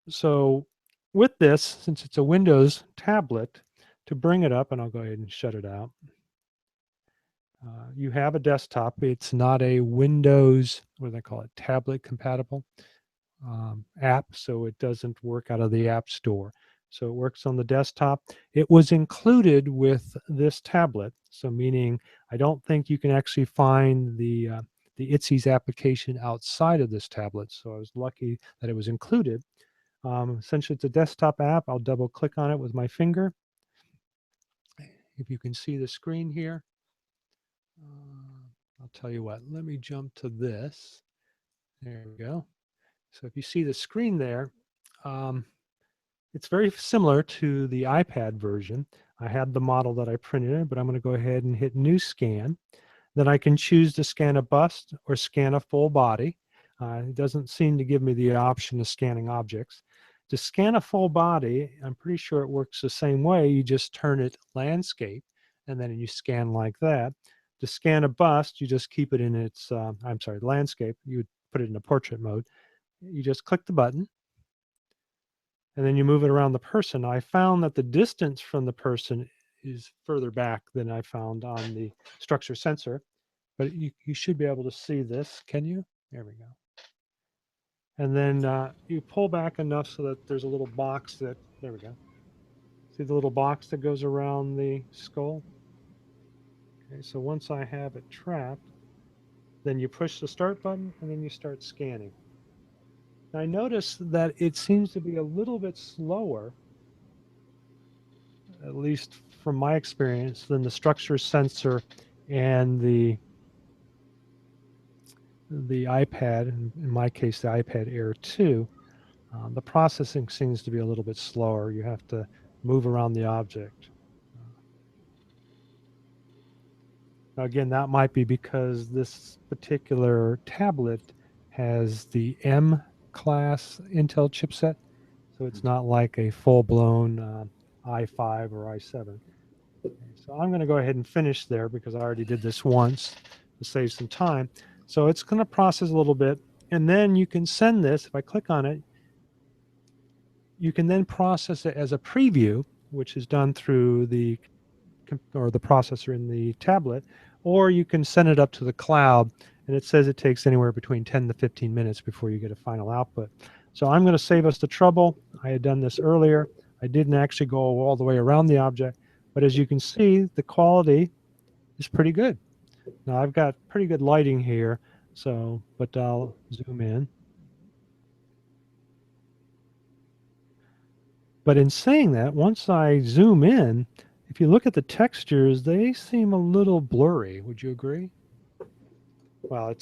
So with this, since it's a Windows tablet, to bring it up, and I'll go ahead and shut it out. You have a desktop. It's not a Windows, what do they call it, tablet compatible app, so it doesn't work out of the App Store. So it works on the desktop. It was included with this tablet, so meaning I don't think you can actually find the ITSE's application outside of this tablet. So I was lucky that it was included. Essentially, it's a desktop app. I'll double click on it with my finger. If you can see the screen here, I'll tell you what, let me jump to this. There we go. So if you see the screen there, it's very similar to the iPad version. I had the model that I printed in, but I'm going to go ahead and hit New Scan. Then I can choose to scan a bust or scan a full body. It doesn't seem to give me the option of scanning objects. To scan a full body, I'm pretty sure it works the same way. You just turn it landscape, and then you scan like that. To scan a bust, you just keep it in its, landscape. You would put it in a portrait mode. You just click the button, and then you move it around the person. I found that the distance from the person is further back than I found on the structure sensor, but you should be able to see this. Can you? There we go. And then you pull back enough so that there's a little box that, there we go. See the little box that goes around the skull? Okay, so once I have it trapped, then you push the start button and then you start scanning. Now I notice that it seems to be a little bit slower, at least from my experience, than the structure sensor and the iPad, in my case the iPad Air 2. The processing seems to be a little bit slower. You have to move around the object. Now again, that might be because this particular tablet has the M class Intel chipset, so it's not like a full-blown i5 or i7. Okay, so I'm going to go ahead and finish there because I already did this once to save some time. So it's going to process a little bit, and then you can send this. If I click on it, you can then process it as a preview, which is done through the processor in the tablet, or you can send it up to the cloud, and it says it takes anywhere between 10 to 15 minutes before you get a final output. So I'm going to save us the trouble. I had done this earlier. I didn't actually go all the way around the object, but as you can see, the quality is pretty good. Now I've got pretty good lighting here, so, but I'll zoom in. But in saying that, once I zoom in, if you look at the textures, they seem a little blurry. Would you agree? Well,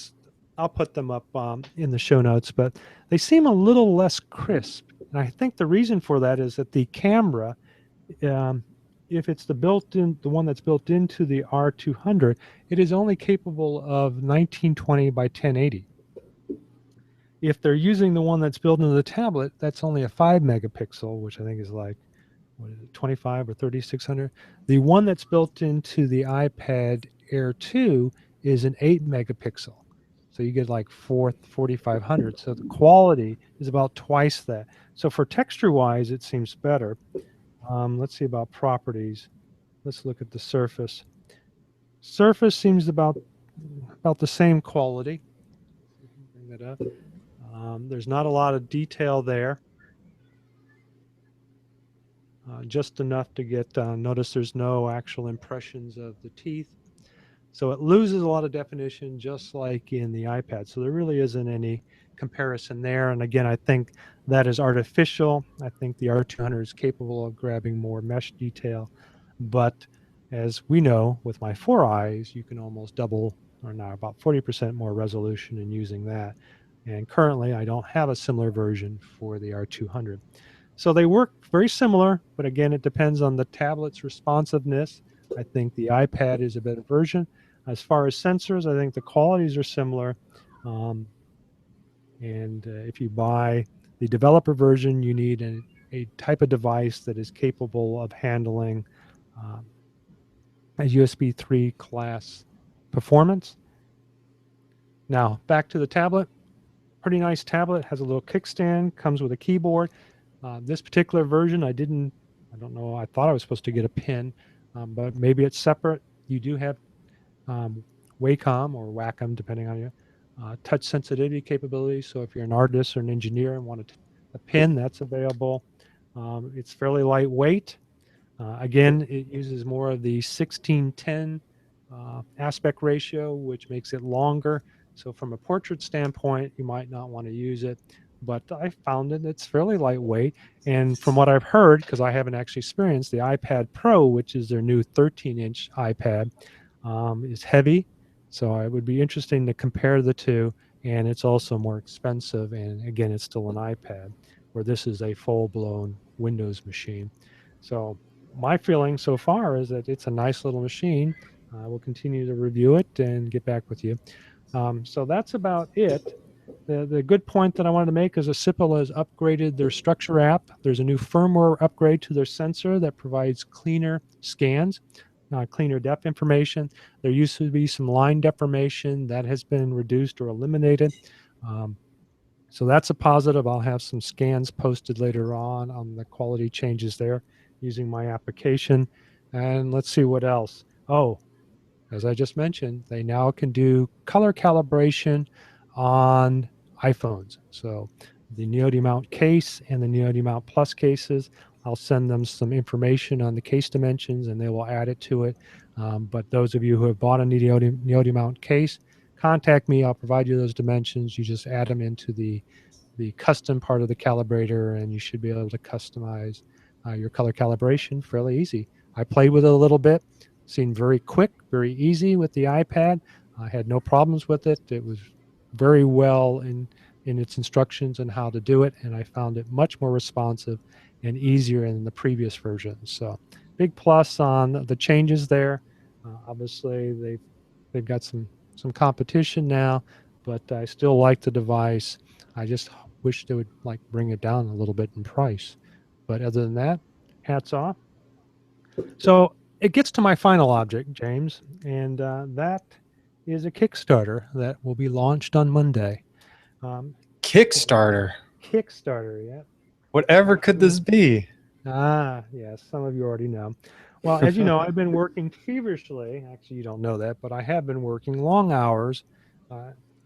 I'll put them up in the show notes, but they seem a little less crisp. And I think the reason for that is that the camera if it's the one that's built into the R200, it is only capable of 1920 by 1080. If they're using the one that's built into the tablet, that's only a 5 megapixel, which I think is like, what is it, 25 or 3600. The one that's built into the iPad Air 2 is an 8 megapixel. So you get like 4500. So the quality is about twice that. So for texture-wise, it seems better. Let's see about properties. Let's look at the surface. Surface seems about the same quality. Bring that up. There's not a lot of detail there. Just enough to get, notice there's no actual impressions of the teeth. So it loses a lot of definition just like in the iPad. So there really isn't any comparison there. And again, I think that is artificial. I think the R200 is capable of grabbing more mesh detail. But as we know, with my 4 eyes, you can almost double, or now about 40% more resolution in using that. And currently, I don't have a similar version for the R200. So they work very similar, but again, it depends on the tablet's responsiveness. I think the iPad is a better version. As far as sensors, I think the qualities are similar. If you buy the developer version, you need a type of device that is capable of handling a USB 3 class performance. Now, back to the tablet. Pretty nice tablet, has a little kickstand, comes with a keyboard. This particular version, I don't know, I thought I was supposed to get a pin, but maybe it's separate. You do have Wacom or Wacom, depending on you, touch sensitivity capability. So if you're an artist or an engineer and want a pin, that's available. It's fairly lightweight. Again, it uses more of the 16:10 aspect ratio, which makes it longer. So from a portrait standpoint, you might not want to use it, but I found it's fairly lightweight. And from what I've heard, because I haven't actually experienced, the iPad Pro, which is their new 13-inch iPad, is heavy. So it would be interesting to compare the two. And it's also more expensive. And again, it's still an iPad, where this is a full-blown Windows machine. So my feeling so far is that it's a nice little machine. I will continue to review it and get back with you. So that's about it. The good point that I wanted to make is Occipital has upgraded their Structure app. There's a new firmware upgrade to their sensor that provides cleaner scans, cleaner depth information. There used to be some line deformation that has been reduced or eliminated. So that's a positive. I'll have some scans posted later on the quality changes there using my application. And let's see what else. Oh, as I just mentioned, they now can do color calibration on iPhones. So the Neodi Mount case and the Neodi Mount Plus cases, I'll send them some information on the case dimensions and they will add it to it. But those of you who have bought a Neodi Mount case, contact me. I'll provide you those dimensions. You just add them into the custom part of the calibrator and you should be able to customize your color calibration fairly easy. I played with it a little bit. Seemed very quick, very easy with the iPad. I had no problems with it. It was very well in its instructions on how to do it, and I found it much more responsive and easier in the previous versions. So big plus on the changes there. Obviously, they've got some competition now, but I still like the device. I just wish they would bring it down a little bit in price. But other than that, hats off. So it gets to my final object, James, and that is a Kickstarter that will be launched on Monday. Kickstarter. Kickstarter, yeah. Whatever could this be? Yes, some of you already know. Well, as you know, I've been working feverishly. Actually, you don't know that, but I have been working long hours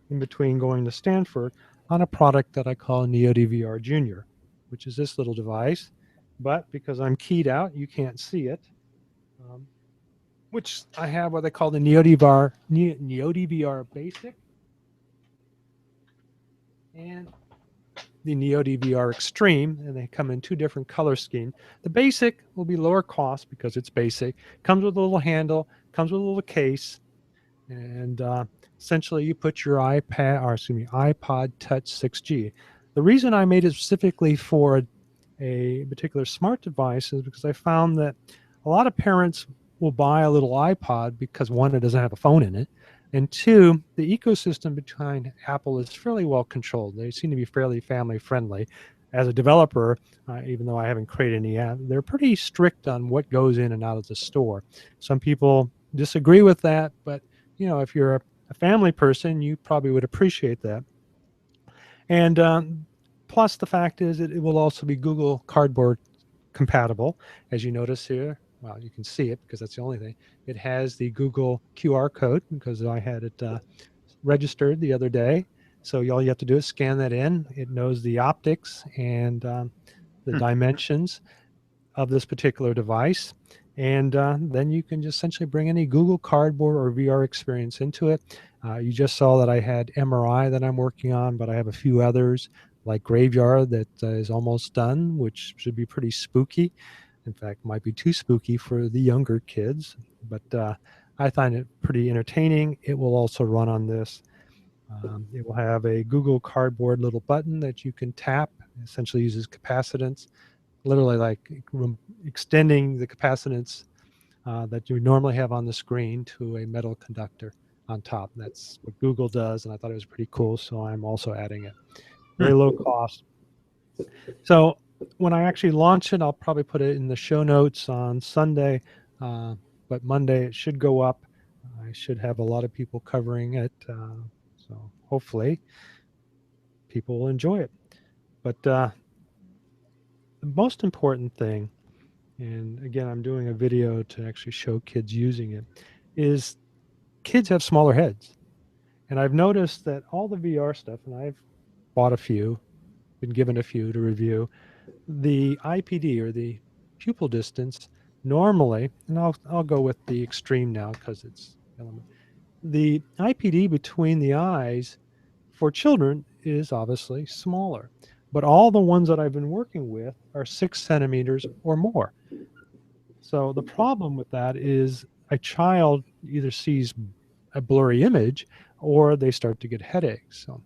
in between going to Stanford on a product that I call Neodi VR Junior, which is this little device. But because I'm keyed out, you can't see it. Which I have what they call the Neodi VR Basic and the Neodi VR Extreme, and they come in two different color schemes. The Basic will be lower cost because it's basic. Comes with a little handle, comes with a little case, and essentially you put your iPod Touch 6G. The reason I made it specifically for a particular smart device is because I found that a lot of parents will buy a little iPod because, one, it doesn't have a phone in it, and two, the ecosystem behind Apple is fairly well controlled. They seem to be fairly family friendly. As a developer, even though I haven't created any app, they're pretty strict on what goes in and out of the store. Some people disagree with that, but you know, if you're a family person, you probably would appreciate that. And plus, the fact is that it will also be Google Cardboard compatible, as you notice here. Well, you can see it because that's the only thing. It has the Google QR code because I had it registered the other day. So all you have to do is scan that in. It knows the optics and the dimensions of this particular device. And then you can just essentially bring any Google Cardboard or VR experience into it. You just saw that I had MRI that I'm working on, but I have a few others like Graveyard that is almost done, which should be pretty spooky. In fact, might be too spooky for the younger kids, but I find it pretty entertaining. It will also run on this. It will have a Google Cardboard little button that you can tap. It essentially uses capacitance, literally like extending the capacitance that you normally have on the screen to a metal conductor on top. That's what Google does, and I thought it was pretty cool, so I'm also adding it. Very low cost. So when I actually launch it, I'll probably put it in the show notes on Sunday, but Monday it should go up. I should have a lot of people covering it, so hopefully people will enjoy it. But the most important thing, and again, I'm doing a video to actually show kids using it, is kids have smaller heads. And I've noticed that all the VR stuff, and I've bought a few, been given a few to review, the IPD or the pupil distance normally, and I'll go with the extreme now because it's the IPD between the eyes for children is obviously smaller, but all the ones that I've been working with are 6 centimeters or more. So the problem with that is a child either sees a blurry image or they start to get headaches. So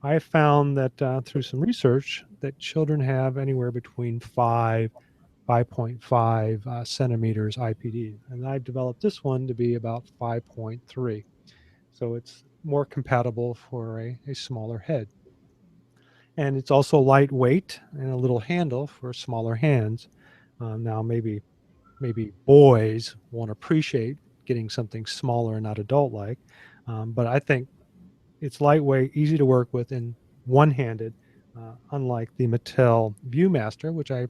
I have found that through some research that children have anywhere between 5.5 centimeters IPD, and I've developed this one to be about 5.3. So it's more compatible for a smaller head. And it's also lightweight and a little handle for smaller hands. Now maybe boys won't appreciate getting something smaller and not adult-like, but I think it's lightweight, easy to work with, and one-handed, unlike the Mattel Viewmaster, which I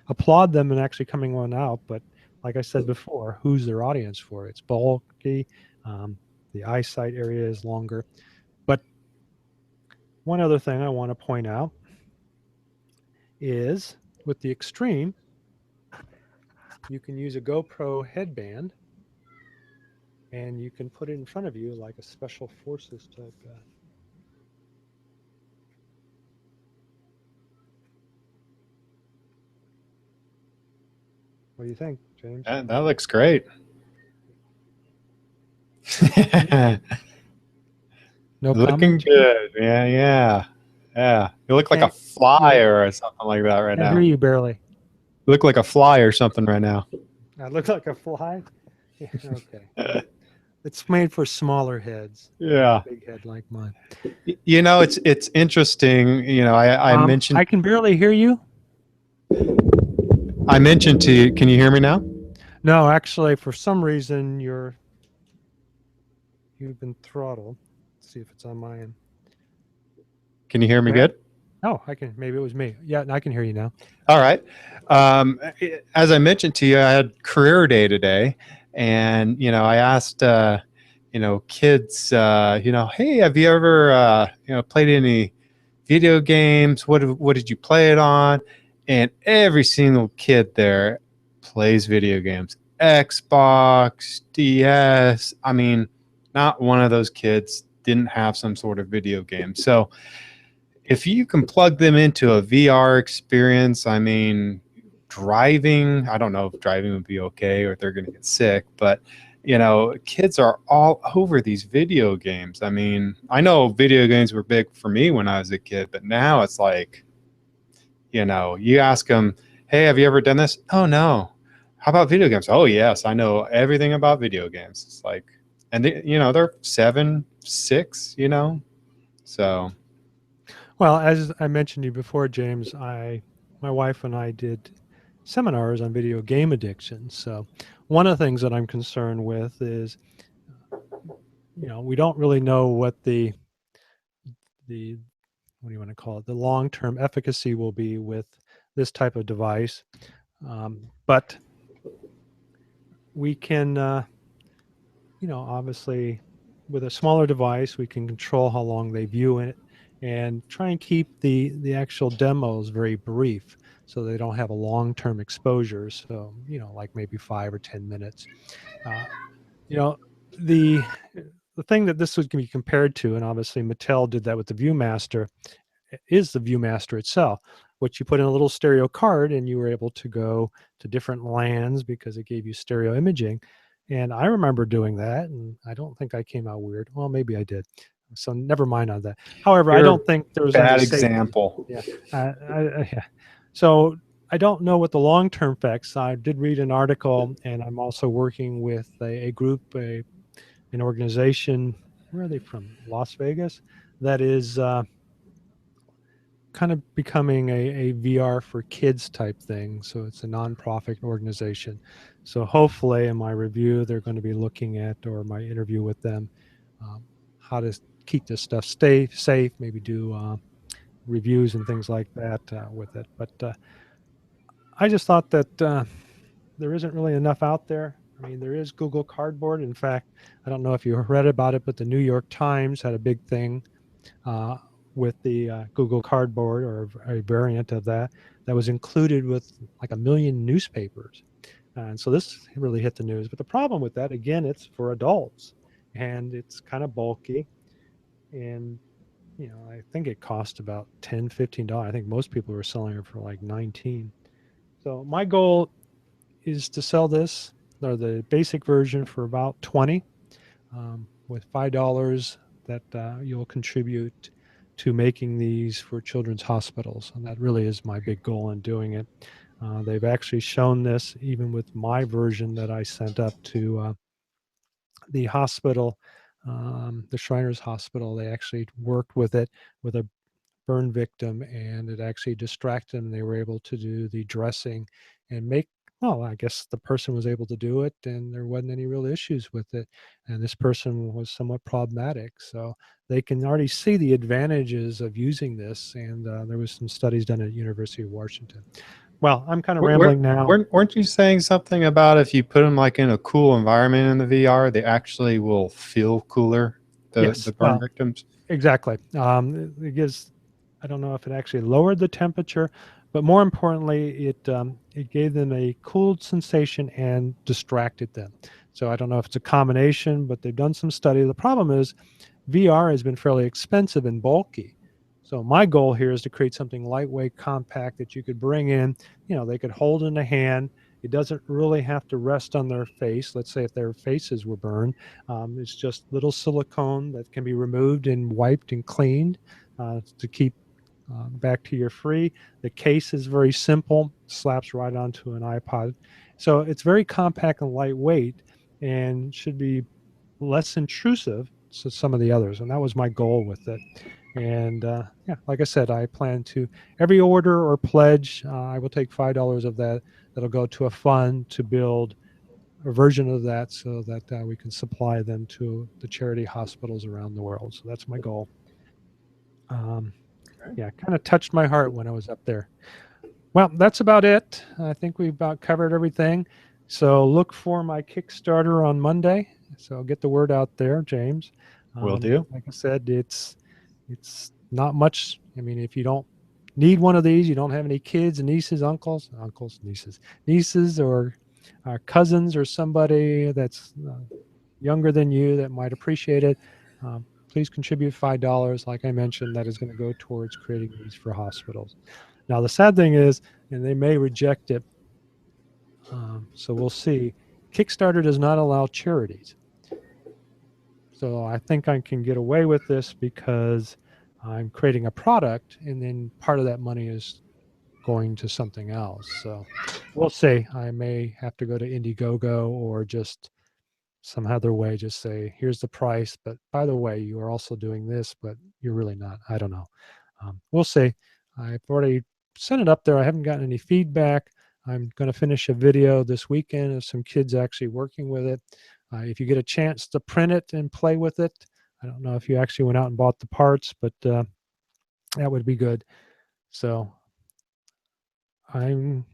applaud them in actually coming one out. But like I said before, who's their audience for? It's bulky. The eyesight area is longer. But one other thing I want to point out is with the Extreme, you can use a GoPro headband and you can put it in front of you like a special forces type guy. What do you think, James? That looks great. No looking comment? good. Yeah. You look like a flyer or something like that right now. I hear you barely. You look like a fly or something right now. I look like a fly? Yeah, okay. It's made for smaller heads. Yeah. Big head like mine. You know, it's interesting. You know, I mentioned. I can barely hear you. I mentioned to you. Can you hear me now? No, actually, for some reason you've been throttled. Let's see if it's on my end. Can you hear me good? Oh, I can. Maybe it was me. Yeah, I can hear you now. All right. As I mentioned to you, I had career day today, and you know, I asked kids, hey, have you ever played any video games? What did you play it on? And every single kid there plays video games. Xbox, DS. I mean, not one of those kids didn't have some sort of video game. So if you can plug them into a VR experience, I mean, driving, I don't know if driving would be okay or if they're going to get sick, but, you know, kids are all over these video games. I mean, I know video games were big for me when I was a kid, but now it's like, you know, you ask them, hey, have you ever done this? Oh, no. how about video games? Oh yes, I know everything about video games. It's like, and they, you know, they're 7, 6, you know, so. Well, as I mentioned to you before, James, my wife and I did seminars on video game addiction. So one of the things that I'm concerned with is, you know, we don't really know what the what do you want to call it, the long-term efficacy will be with this type of device. But we can, you know, obviously with a smaller device, we can control how long they view it and try and keep the actual demos very brief so they don't have a long-term exposure. So, you know, like maybe 5 or 10 minutes. You know, the thing that this would be compared to, and obviously Mattel did that with the ViewMaster, is the ViewMaster itself, which you put in a little stereo card and you were able to go to different lands because it gave you stereo imaging. And I remember doing that, and I don't think I came out weird. Well, maybe I did. So never mind on that. However, I don't think there was bad any safety. example. Yeah. Yeah. So I don't know what the long-term effects. I did read an article, and I'm also working with a group, an organization. Where are they from? Las Vegas. That is kind of becoming a VR for kids type thing. So it's a nonprofit organization. So hopefully in my review, they're going to be looking at, or my interview with them, how to keep this stuff safe, maybe do reviews and things like that with it. But I just thought that there isn't really enough out there. I mean, there is Google Cardboard. In fact, I don't know if you read about it, but the New York Times had a big thing with the Google Cardboard, or a variant of that was included with like 1 million newspapers. And so this really hit the news. But the problem with that, again, it's for adults, and it's kind of bulky. And, you know, I think it cost about $10, $15. I think most people were selling it for like 19. So my goal is to sell this, or the basic version, for about 20, with $5 that you'll contribute to making these for children's hospitals. And that really is my big goal in doing it. They've actually shown this even with my version that I sent up to the hospital, the Shriners Hospital. They actually worked with it with a burn victim, and it actually distracted them. They were able to do the dressing and make, well, I guess the person was able to do it, and there wasn't any real issues with it. And this person was somewhat problematic. So they can already see the advantages of using this. And there was some studies done at University of Washington. Well, I'm kind of rambling now. Weren't you saying something about if you put them like in a cool environment in the VR, they actually will feel cooler, Yes, the burn victims? Exactly. It gives, I don't know if it actually lowered the temperature, but more importantly, it gave them a cooled sensation and distracted them. So I don't know if it's a combination, but they've done some study. The problem is VR has been fairly expensive and bulky. So my goal here is to create something lightweight, compact that you could bring in, you know, they could hold in a hand. It doesn't really have to rest on their face. Let's say if their faces were burned, it's just little silicone that can be removed and wiped and cleaned to keep bacteria free. The case is very simple, slaps right onto an iPod. So it's very compact and lightweight, and should be less intrusive to some of the others. And that was my goal with it. And yeah, like I said, I plan to, every order or pledge, I will take $5 of that. That'll go to a fund to build a version of that so that we can supply them to the charity hospitals around the world. So that's my goal. Yeah, kind of touched my heart when I was up there. Well, that's about it. I think we've about covered everything. So look for my Kickstarter on Monday. So get the word out there, James. Will do. Like I said, it's not much. I mean, if you don't need one of these, you don't have any kids, nieces, nieces, or cousins, or somebody that's younger than you that might appreciate it, please contribute $5. Like I mentioned, that is going to go towards creating these for hospitals. Now, the sad thing is, and they may reject it, so we'll see, Kickstarter does not allow charities. So I think I can get away with this because I'm creating a product, and then part of that money is going to something else. So we'll see. I may have to go to Indiegogo or just some other way, just say, here's the price, but by the way, you are also doing this, but you're really not. I don't know. We'll see. I've already sent it up there. I haven't gotten any feedback. I'm going to finish a video this weekend of some kids actually working with it. If you get a chance to print it and play with it, I don't know if you actually went out and bought the parts, but that would be good. So I'm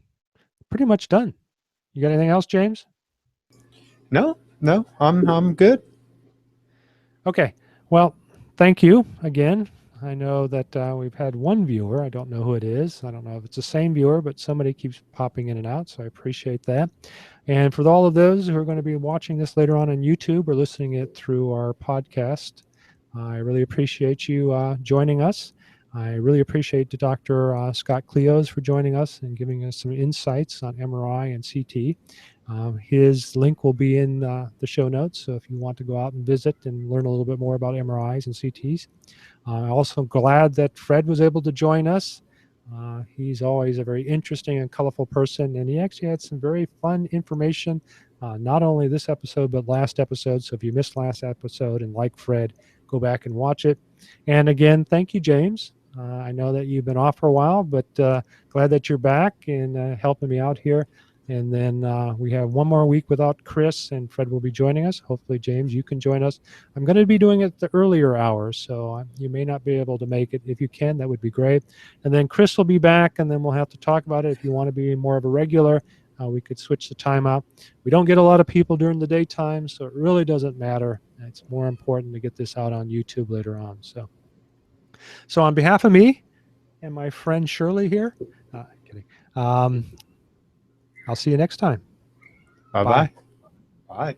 pretty much done. You got anything else, James? No, I'm good. Okay. Well, thank you again. I know that we've had one viewer. I don't know who it is. I don't know if it's the same viewer, but somebody keeps popping in and out, so I appreciate that. And for all of those who are going to be watching this later on YouTube or listening it through our podcast, I really appreciate you joining us. I really appreciate Dr. Scott Klioze for joining us and giving us some insights on MRI and CT. His link will be in the show notes, so if you want to go out and visit and learn a little bit more about MRIs and CTs. I'm also glad that Fred was able to join us. He's always a very interesting and colorful person, and he actually had some very fun information, not only this episode, but last episode. So if you missed last episode and like Fred, go back and watch it. And again, thank you, James. I know that you've been off for a while, but glad that you're back and helping me out here. And then we have one more week without Chris, and Fred will be joining us. Hopefully, James, you can join us. I'm going to be doing it at the earlier hours, so you may not be able to make it. If you can, that would be great. And then Chris will be back, and then we'll have to talk about it. If you want to be more of a regular, we could switch the time out. We don't get a lot of people during the daytime, so it really doesn't matter. It's more important to get this out on YouTube later on. So on behalf of me and my friend Shirley here, kidding. I'll see you next time. Bye-bye. Bye.